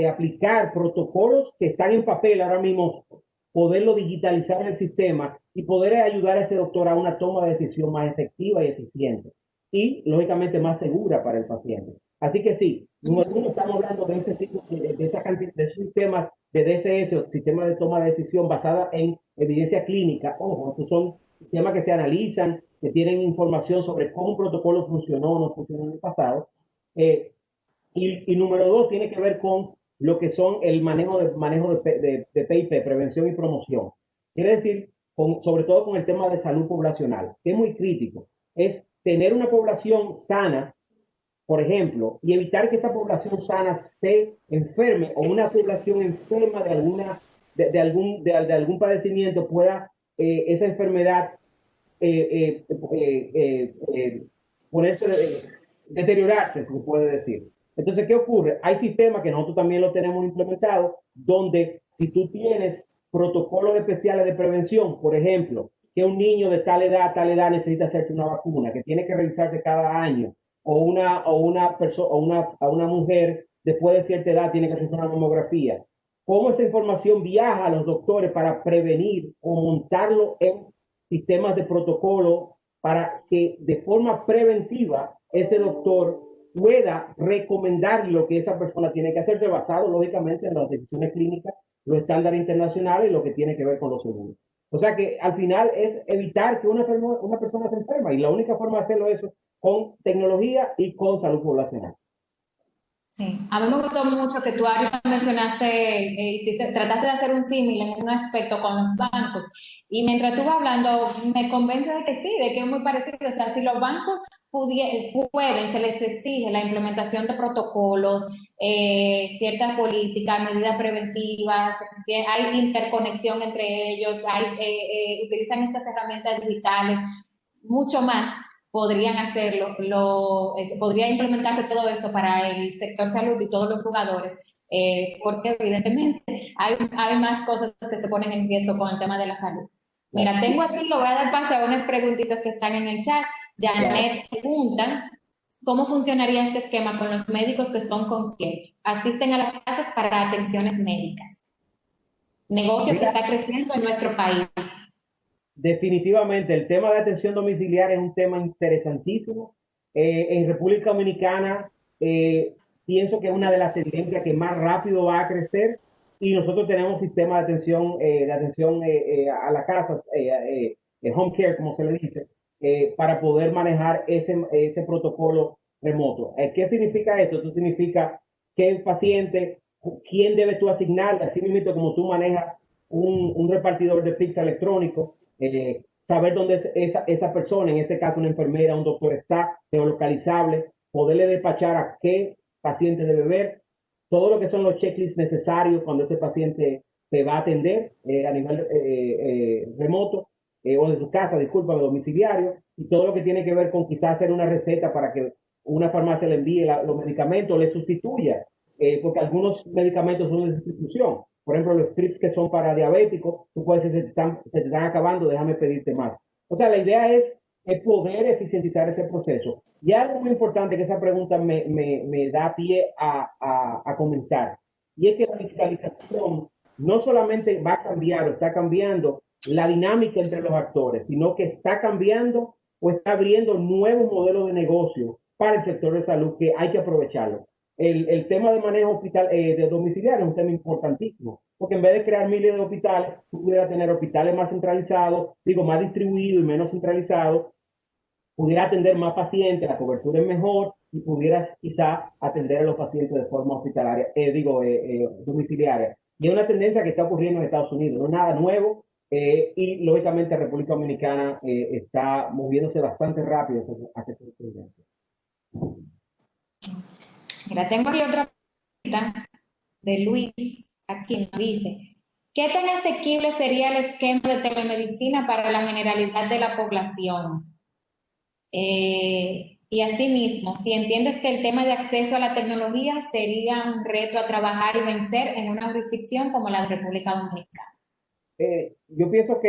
aplicar protocolos que están en papel ahora mismo, poderlo digitalizar en el sistema y poder ayudar a ese doctor a una toma de decisión más efectiva y eficiente y, lógicamente, más segura para el paciente. Así que sí, nosotros estamos hablando de ese tipo de esa cantidad de sistemas de DSS o sistemas de toma de decisión basada en evidencia clínica. Ojo, estos son sistemas que se analizan, que tienen información sobre cómo un protocolo funcionó o no funcionó en el pasado. Y número dos, tiene que ver con lo que son el manejo de PIP, prevención y promoción. Quiere decir, sobre todo con el tema de salud poblacional, que es muy crítico. Es tener una población sana, por ejemplo, y evitar que esa población sana se enferme o una población enferma de algún padecimiento pueda esa enfermedad ponerse, deteriorarse, se puede decir. Entonces, ¿qué ocurre? Hay sistemas que nosotros también lo tenemos implementados, donde si tú tienes protocolos especiales de prevención, por ejemplo, que un niño de tal edad necesita hacerse una vacuna, que tiene que revisarse cada año, o una mujer después de cierta edad tiene que hacerse una mamografía. ¿Cómo esa información viaja a los doctores para prevenir o montarlo en sistemas de protocolo para que de forma preventiva ese doctor pueda recomendar lo que esa persona tiene que hacerse basado lógicamente en las decisiones clínicas, los estándares internacionales y lo que tiene que ver con los seguros? O sea que al final es evitar que una persona se enferma y la única forma de hacerlo es con tecnología y con salud poblacional. Sí, a mí me gustó mucho que tú ahorita mencionaste, trataste de hacer un símil en un aspecto con los bancos. Y mientras tú vas hablando, me convence de que sí, de que es muy parecido. O sea, si los bancos se les exige la implementación de protocolos, ciertas políticas, medidas preventivas, hay interconexión entre ellos, utilizan estas herramientas digitales, mucho más podrían hacerlo, podría implementarse todo esto para el sector salud y todos los jugadores, porque evidentemente hay más cosas que se ponen en riesgo con el tema de la salud. Mira, tengo aquí, lo voy a dar paso a unas preguntitas que están en el chat. Janet pregunta, ¿cómo funcionaría este esquema con los médicos que son concierge? Asisten a las casas para atenciones médicas. Negocio que está creciendo en nuestro país. Definitivamente, el tema de atención domiciliaria es un tema interesantísimo. En República Dominicana, pienso que es una de las tendencias que más rápido va a crecer y nosotros tenemos sistemas de atención a la casa, home care, como se le dice, para poder manejar ese protocolo remoto. ¿Qué significa esto? Esto significa que el paciente, quién debes tú asignarle, así mismo como tú manejas un repartidor de pizza electrónico, saber dónde esa persona, en este caso una enfermera, un doctor, está geolocalizable, poderle despachar a qué paciente debe ver, todo lo que son los checklists necesarios cuando ese paciente se va a atender a nivel remoto o de su casa, disculpa, domiciliario, y todo lo que tiene que ver con quizás hacer una receta para que una farmacia le envíe los medicamentos, le sustituya, porque algunos medicamentos son de sustitución. Por ejemplo, los strips que son para diabéticos, tú puedes decir, se te están acabando, déjame pedirte más. O sea, la idea es poder eficientizar ese proceso. Y algo muy importante que esa pregunta me da pie a comentar, y es que la digitalización no solamente va a cambiar o está cambiando la dinámica entre los actores, sino que está cambiando o está abriendo nuevos modelos de negocio para el sector de salud que hay que aprovecharlo. El tema de manejo hospital, de domiciliario es un tema importantísimo, porque en vez de crear miles de hospitales, tú pudieras tener hospitales más centralizados, digo, más distribuidos y menos centralizados, pudiera atender más pacientes, la cobertura es mejor y pudieras quizá atender a los pacientes de forma hospitalaria, domiciliaria. Y es una tendencia que está ocurriendo en Estados Unidos, no es nada nuevo, y lógicamente República Dominicana está moviéndose bastante rápido hacia esa tendencia. Mira, tengo aquí otra pregunta de Luis, aquí nos dice, ¿qué tan asequible sería el esquema de telemedicina para la generalidad de la población? Y asimismo, si entiendes que el tema de acceso a la tecnología sería un reto a trabajar y vencer en una jurisdicción como la de República Dominicana. Yo pienso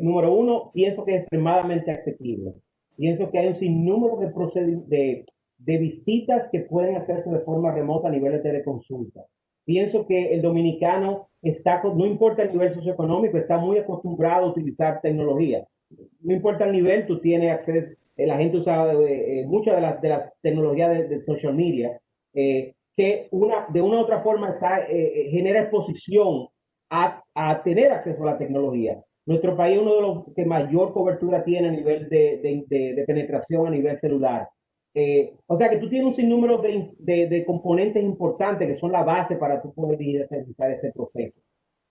número uno, pienso que es extremadamente accesible. Pienso que hay un sinnúmero de visitas que pueden hacerse de forma remota a nivel de teleconsulta. Pienso que el dominicano no importa el nivel socioeconómico, está muy acostumbrado a utilizar tecnología. No importa el nivel, tú tienes acceso, la gente usa muchas de las tecnologías de social media, que de una u otra forma genera exposición a tener acceso a la tecnología. Nuestro país es uno de los que mayor cobertura tiene a nivel de penetración a nivel celular. O sea que tú tienes un sinnúmero de componentes importantes que son la base para tú poder realizar ese proceso.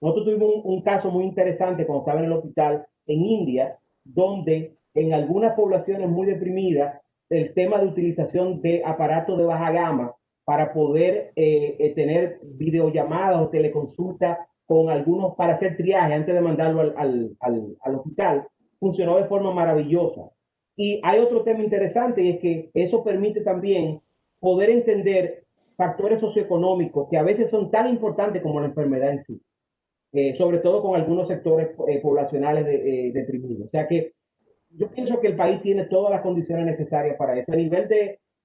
Nosotros tuvimos un caso muy interesante cuando estaba en el hospital en India, donde en algunas poblaciones muy deprimidas, el tema de utilización de aparatos de baja gama para poder tener videollamadas o teleconsultas con algunos para hacer triaje antes de mandarlo al hospital, funcionó de forma maravillosa. Y hay otro tema interesante y es que eso permite también poder entender factores socioeconómicos que a veces son tan importantes como la enfermedad en sí, sobre todo con algunos sectores poblacionales deprimidos. O sea que yo pienso que el país tiene todas las condiciones necesarias para eso. A nivel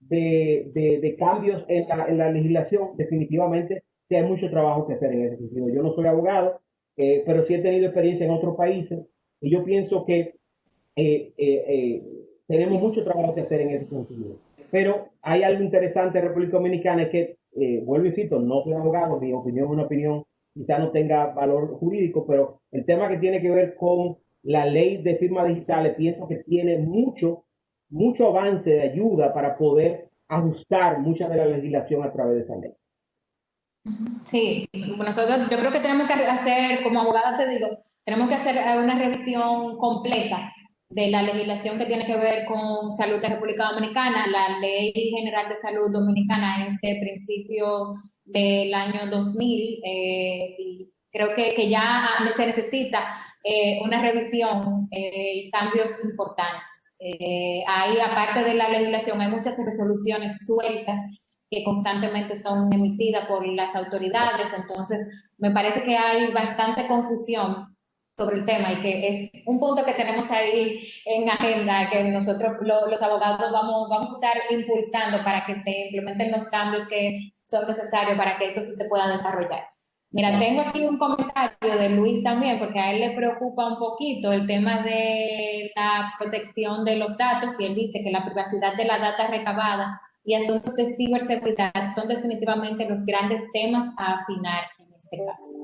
de cambios en la legislación, definitivamente sí hay mucho trabajo que hacer en ese sentido. Yo no soy abogado, pero sí he tenido experiencia en otros países y yo pienso que tenemos mucho trabajo que hacer en ese sentido. Pero hay algo interesante en República Dominicana, es que, vuelvo y cito, no soy abogado, mi opinión es una opinión, quizá no tenga valor jurídico, pero el tema que tiene que ver con la ley de firmas digitales, pienso que tiene mucho avance de ayuda para poder ajustar mucha de la legislación a través de esa ley. Sí, nosotros yo creo que tenemos que hacer, como abogada te digo, tenemos que hacer una revisión completa de la legislación que tiene que ver con salud de República Dominicana. La Ley General de Salud Dominicana es de principios del año 2000 y creo que ya se necesita una revisión y cambios importantes. Ahí, aparte de la legislación, hay muchas resoluciones sueltas que constantemente son emitidas por las autoridades, entonces me parece que hay bastante confusión sobre el tema y que es un punto que tenemos ahí en agenda, que nosotros los abogados vamos a estar impulsando para que se implementen los cambios que son necesarios para que esto sí se pueda desarrollar. Mira, tengo aquí un comentario de Luis también, porque a él le preocupa un poquito el tema de la protección de los datos y él dice que la privacidad de la data recabada y asuntos de ciberseguridad son definitivamente los grandes temas a afinar en este caso.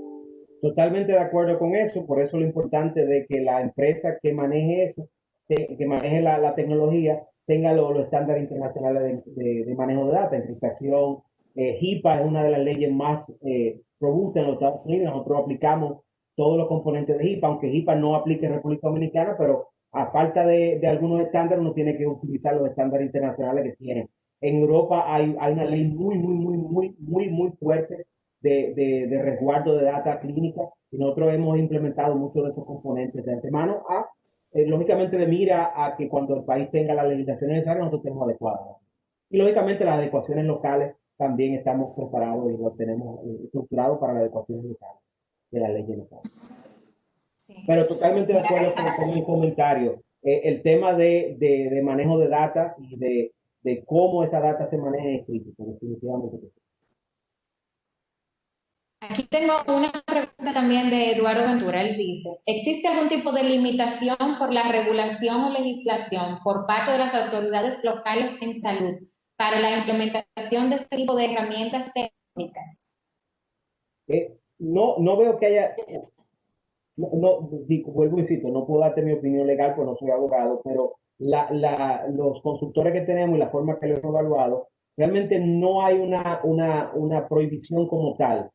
Totalmente de acuerdo con eso, por eso lo importante de que la empresa que maneje eso, que maneje la tecnología, tenga los estándares internacionales de manejo de datos, encriptación. HIPAA es una de las leyes más robustas en los Estados Unidos. Nosotros aplicamos todos los componentes de HIPAA, aunque HIPAA no aplique en República Dominicana, pero a falta de algunos estándares, uno tiene que utilizar los estándares internacionales que tienen. En Europa hay una ley muy fuerte de resguardo de data clínica y nosotros hemos implementado muchos de esos componentes de antemano lógicamente de mira a que cuando el país tenga la legislación necesaria nosotros estemos adecuados. Y lógicamente las adecuaciones locales también estamos preparados y lo tenemos estructurado para las adecuaciones locales de la ley local. Sí. Pero totalmente de acuerdo con el comentario. El tema de manejo de data y de cómo esa data se maneja es crítico, definitivamente. Aquí tengo una pregunta también de Eduardo Ventura. Él dice, ¿existe algún tipo de limitación por la regulación o legislación por parte de las autoridades locales en salud para la implementación de este tipo de herramientas técnicas? No veo que haya... vuelvo, insisto, no puedo darte mi opinión legal porque no soy abogado, pero los consultores que tenemos y la forma que lo hemos evaluado, realmente no hay una prohibición como tal.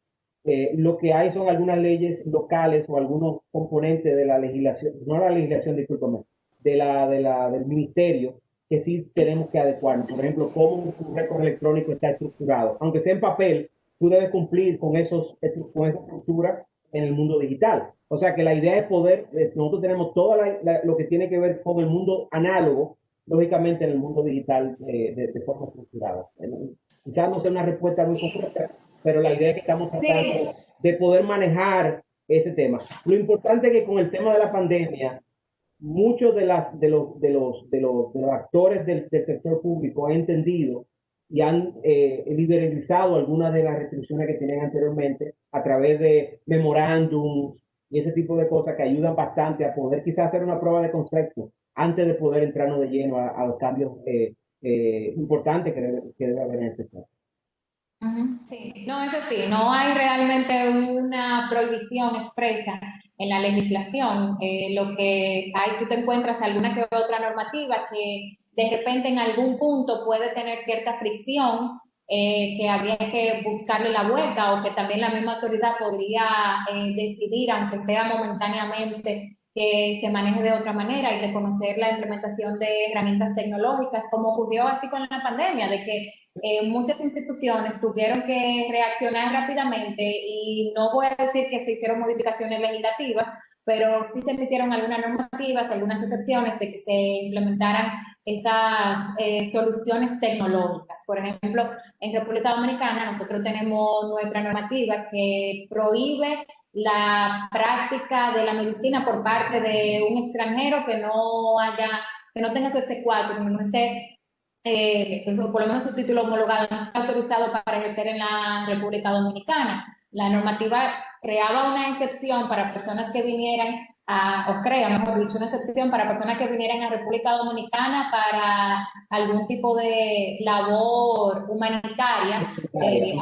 Lo que hay son algunas leyes locales o algunos componentes de la legislación, no la legislación, discúlpame, del ministerio, que sí tenemos que adecuar. Por ejemplo, cómo un récord electrónico está estructurado. Aunque sea en papel, tú debes cumplir con esa estructura en el mundo digital. O sea que la idea es poder, nosotros tenemos todo lo que tiene que ver con el mundo análogo, lógicamente en el mundo digital de forma estructurada. Quizás no sea una respuesta muy completa, pero la idea es que estamos tratando de poder manejar ese tema. Lo importante es que con el tema de la pandemia, muchos de los actores del sector público han entendido y han liberalizado algunas de las restricciones que tenían anteriormente a través de memorándums y ese tipo de cosas que ayudan bastante a poder quizás hacer una prueba de concepto antes de poder entrarnos de lleno a los cambios importantes que debe haber en el sector. Sí, no, eso sí, no hay realmente una prohibición expresa en la legislación. Lo que hay, tú te encuentras alguna que otra normativa que de repente en algún punto puede tener cierta fricción, que habría que buscarle la vuelta o que también la misma autoridad podría decidir, aunque sea momentáneamente, que se maneje de otra manera y reconocer la implementación de herramientas tecnológicas, como ocurrió así con la pandemia, de que muchas instituciones tuvieron que reaccionar rápidamente y no voy a decir que se hicieron modificaciones legislativas, pero sí se emitieron algunas normativas, algunas excepciones de que se implementaran esas soluciones tecnológicas. Por ejemplo, en República Dominicana nosotros tenemos nuestra normativa que prohíbe la práctica de la medicina por parte de un extranjero que no tenga su C4, que no esté por lo menos su título homologado, no está autorizado para ejercer en la República Dominicana. La normativa creaba una excepción para personas que vinieran o crea, mejor dicho, una excepción para personas que vinieran a República Dominicana para algún tipo de labor humanitaria,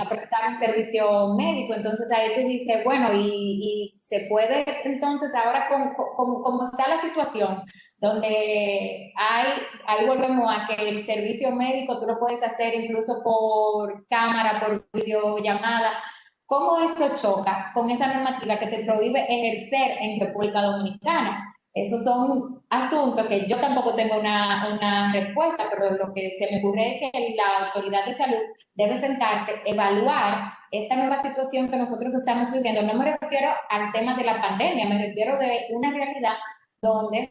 a prestar un servicio médico. Entonces ahí tú dices, bueno, y se puede entonces ahora como está la situación, donde ahí volvemos a que el servicio médico tú lo puedes hacer incluso por cámara, por videollamada. ¿Cómo esto choca con esa normativa que te prohíbe ejercer en República Dominicana? Esos son asuntos que yo tampoco tengo una respuesta, pero lo que se me ocurre es que la autoridad de salud debe sentarse, evaluar esta nueva situación que nosotros estamos viviendo. No me refiero al tema de la pandemia, me refiero de una realidad donde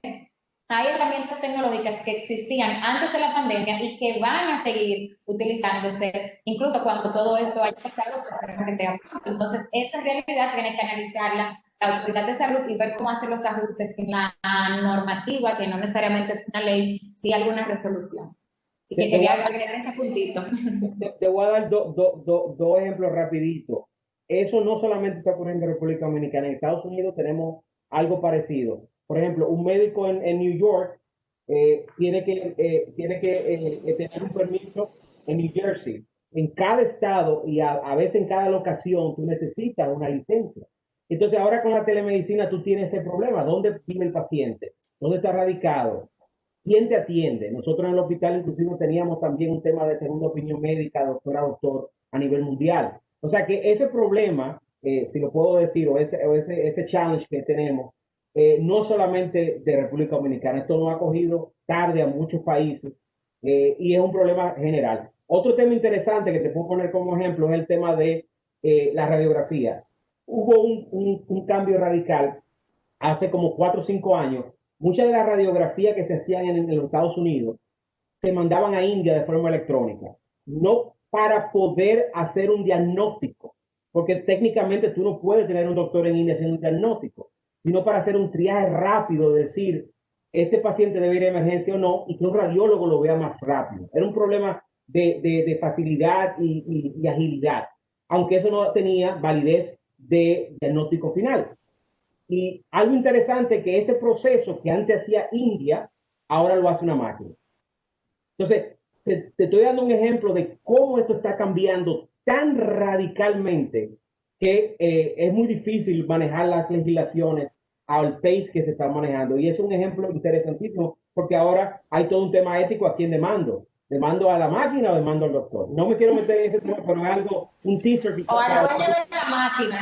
hay herramientas tecnológicas que existían antes de la pandemia y que van a seguir utilizándose, incluso cuando todo esto haya pasado, para que sea pronto. Entonces, esa realidad tiene que analizarla la autoridad de salud y ver cómo hacer los ajustes en la normativa, que no necesariamente es una ley, sí alguna resolución. Así que quería agregar ese puntito. Te voy a dar dos ejemplos rapiditos. Eso no solamente está ocurriendo en República Dominicana, en Estados Unidos tenemos algo parecido. Por ejemplo, un médico en New York tiene que tener un permiso en New Jersey. En cada estado y a veces en cada locación tú necesitas una licencia. Entonces ahora con la telemedicina tú tienes ese problema. ¿Dónde vive el paciente? ¿Dónde está radicado? ¿Quién te atiende? Nosotros en el hospital inclusive teníamos también un tema de segunda opinión médica, doctor a doctor, a nivel mundial. O sea que ese problema, si lo puedo decir, ese challenge que tenemos, no solamente de República Dominicana, esto nos ha cogido tarde a muchos países y es un problema general. Otro tema interesante que te puedo poner como ejemplo es el tema de la radiografía. Hubo un cambio radical hace como 4 o 5 años. Muchas de las radiografías que se hacían en los Estados Unidos se mandaban a India de forma electrónica, no para poder hacer un diagnóstico, porque técnicamente tú no puedes tener un doctor en India haciendo un diagnóstico, sino para hacer un triaje rápido, decir, este paciente debe ir a emergencia o no, y que un radiólogo lo vea más rápido. Era un problema de facilidad y agilidad, aunque eso no tenía validez de diagnóstico final. Y algo interesante que ese proceso que antes hacía India, ahora lo hace una máquina. Entonces, te estoy dando un ejemplo de cómo esto está cambiando tan radicalmente que es muy difícil manejar las legislaciones al pace que se está manejando. Y es un ejemplo interesantísimo porque ahora hay todo un tema ético a quién demando. ¿Demando a la máquina o demando al doctor? No me quiero meter en ese tema, pero es algo, un teaser. O al dueño de la máquina.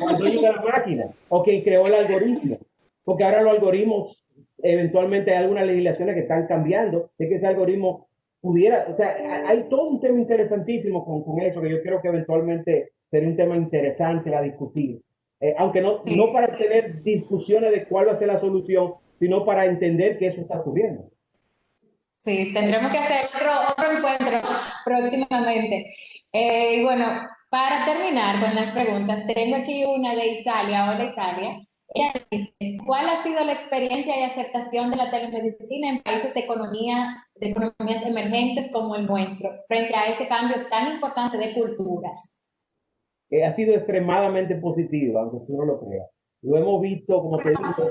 O al dueño de la máquina, o quien creó el algoritmo. Porque ahora los algoritmos, eventualmente hay algunas legislaciones que están cambiando, de que ese algoritmo pudiera, o sea, hay todo un tema interesantísimo con eso, que yo creo que eventualmente sería un tema interesante a discutir. Aunque no para tener discusiones de cuál va a ser la solución, sino para entender que eso está ocurriendo. Sí, tendremos que hacer otro encuentro próximamente. Y bueno, para terminar con las preguntas, tengo aquí una de Isalia. Hola Isalia. Ella dice, ¿cuál ha sido la experiencia y aceptación de la telemedicina en países de economías emergentes como el nuestro, frente a ese cambio tan importante de culturas? Ha sido extremadamente positiva, aunque tú no lo creas. Lo hemos visto, como te digo,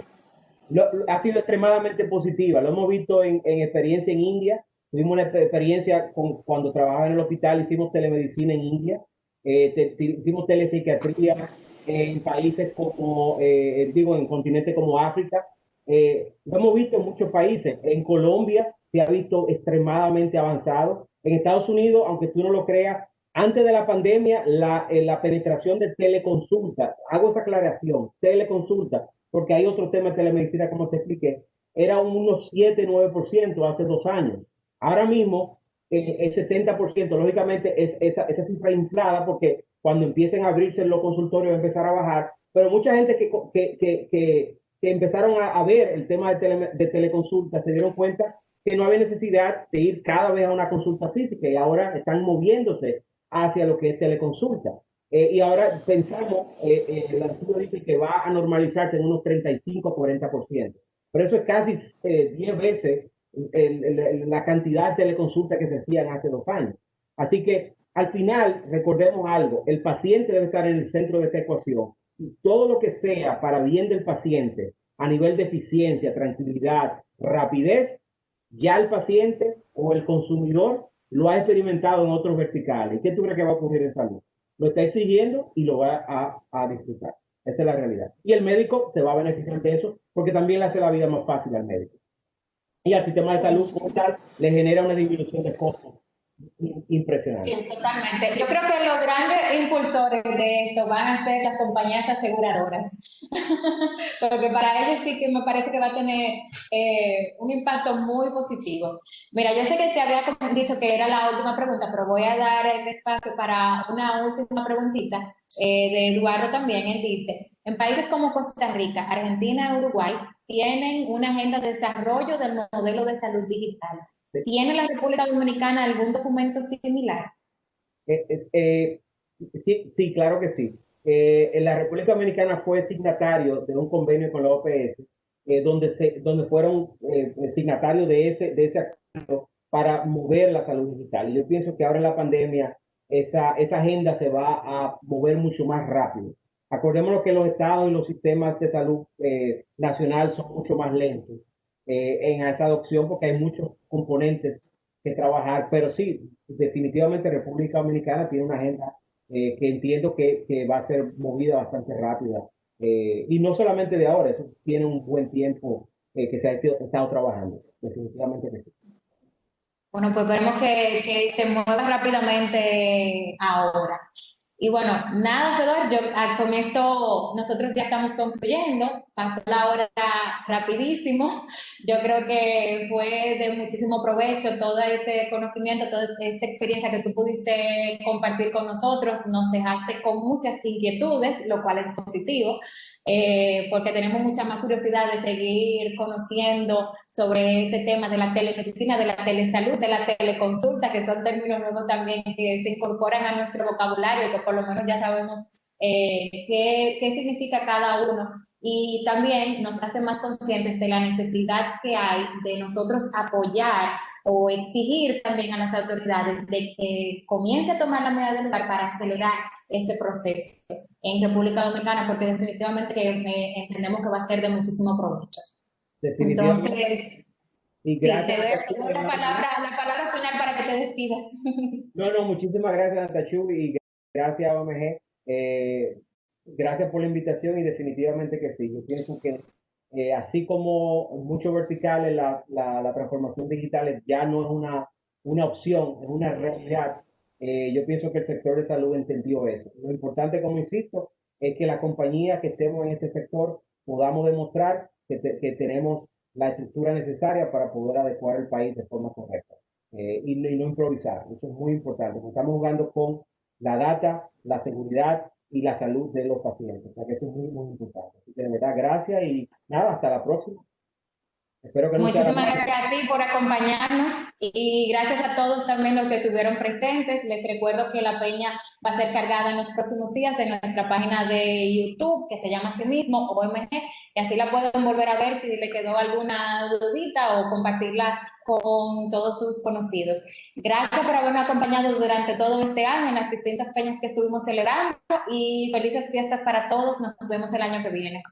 ha sido extremadamente positiva. Lo hemos visto en experiencia en India. Tuvimos una experiencia cuando trabajaba en el hospital, hicimos telemedicina en India, hicimos telepsiquiatría en países como, digo, en continentes como África. Lo hemos visto en muchos países. En Colombia se ha visto extremadamente avanzado. En Estados Unidos, aunque tú no lo creas, antes de la pandemia, la penetración de teleconsulta, hago esa aclaración, teleconsulta, porque hay otro tema de telemedicina, como te expliqué, era unos 7-9% hace 2 años. Ahora mismo, el 70%, lógicamente, es esa cifra inflada porque cuando empiecen a abrirse los consultorios va a empezar a bajar, pero mucha gente que empezaron a ver el tema de teleconsulta se dieron cuenta que no había necesidad de ir cada vez a una consulta física y ahora están moviéndose hacia lo que es teleconsulta. Y ahora pensamos, la estudio dice que va a normalizarse en unos 35-40%. Pero eso es casi 10 veces la cantidad de teleconsultas que se hacían hace 2 años. Así que al final, recordemos algo, el paciente debe estar en el centro de esta ecuación. Y todo lo que sea para bien del paciente, a nivel de eficiencia, tranquilidad, rapidez, ya el paciente o el consumidor lo ha experimentado en otros verticales. ¿Y qué tú crees que va a ocurrir en salud? Lo está exigiendo y lo va a disfrutar. Esa es la realidad. Y el médico se va a beneficiar de eso porque también le hace la vida más fácil al médico. Y al sistema de salud como tal le genera una disminución de costos impresionante. Sí, totalmente. Yo creo que los grandes impulsores de esto van a ser las compañías aseguradoras, porque para ellos sí que me parece que va a tener un impacto muy positivo. Mira, yo sé que te había dicho que era la última pregunta, pero voy a dar el espacio para una última preguntita de Eduardo también. Él dice, en países como Costa Rica, Argentina y Uruguay tienen una agenda de desarrollo del modelo de salud digital. ¿Tiene la República Dominicana algún documento similar? Eh, eh, eh, sí, sí, claro que sí. En la República Dominicana fue signatario de un convenio con la OPS, donde fueron signatarios de ese acuerdo para mover la salud digital. Y yo pienso que ahora en la pandemia esa agenda se va a mover mucho más rápido. Acordémonos que los estados y los sistemas de salud nacional son mucho más lentos en esa adopción porque hay muchos componentes que trabajar, pero sí, definitivamente República Dominicana tiene una agenda que entiendo que va a ser movida bastante rápida. Y no solamente de ahora, eso tiene un buen tiempo que se ha estado trabajando, definitivamente que sí. Bueno, pues esperemos que se mueva rápidamente ahora. Y bueno, nada, Fedor, con esto nosotros ya estamos concluyendo, pasó la hora rapidísimo, yo creo que fue de muchísimo provecho todo este conocimiento, toda esta experiencia que tú pudiste compartir con nosotros, nos dejaste con muchas inquietudes, lo cual es positivo, porque tenemos mucha más curiosidad de seguir conociendo sobre este tema de la telemedicina, de la telesalud, de la teleconsulta, que son términos nuevos también que se incorporan a nuestro vocabulario, que por lo menos ya sabemos qué significa cada uno. Y también nos hace más conscientes de la necesidad que hay de nosotros apoyar o exigir también a las autoridades de que comience a tomar la medida del lugar para acelerar ese proceso en República Dominicana, porque definitivamente que, entendemos que va a ser de muchísimo provecho. Definitivamente. Entonces, Y sí, gracias, te doy la palabra final para que te despidas. no, no, muchísimas gracias, Natachu, y gracias, OMG. Gracias por la invitación y definitivamente que sí. Yo pienso que así como mucho verticales, la transformación digital ya no es una opción, es una realidad. Yo pienso que el sector de salud entendió eso. Lo importante, como insisto, es que la compañía que estemos en este sector podamos demostrar que tenemos la estructura necesaria para poder adecuar el país de forma correcta y no improvisar. Eso es muy importante. Estamos jugando con la data, la seguridad y la salud de los pacientes. O sea que eso es muy, muy importante. Así que de verdad, gracias y nada, hasta la próxima. Espero que no sea la Muchísimas última. gracias a ti por acompañarnos y gracias a todos también los que estuvieron presentes. Les recuerdo que la peña va a ser cargada en los próximos días en nuestra página de YouTube, que se llama así mismo, OMG, y así la pueden volver a ver si le quedó alguna dudita o compartirla con todos sus conocidos. Gracias por haberme acompañado durante todo este año en las distintas peñas que estuvimos celebrando y felices fiestas para todos. Nos vemos el año que viene.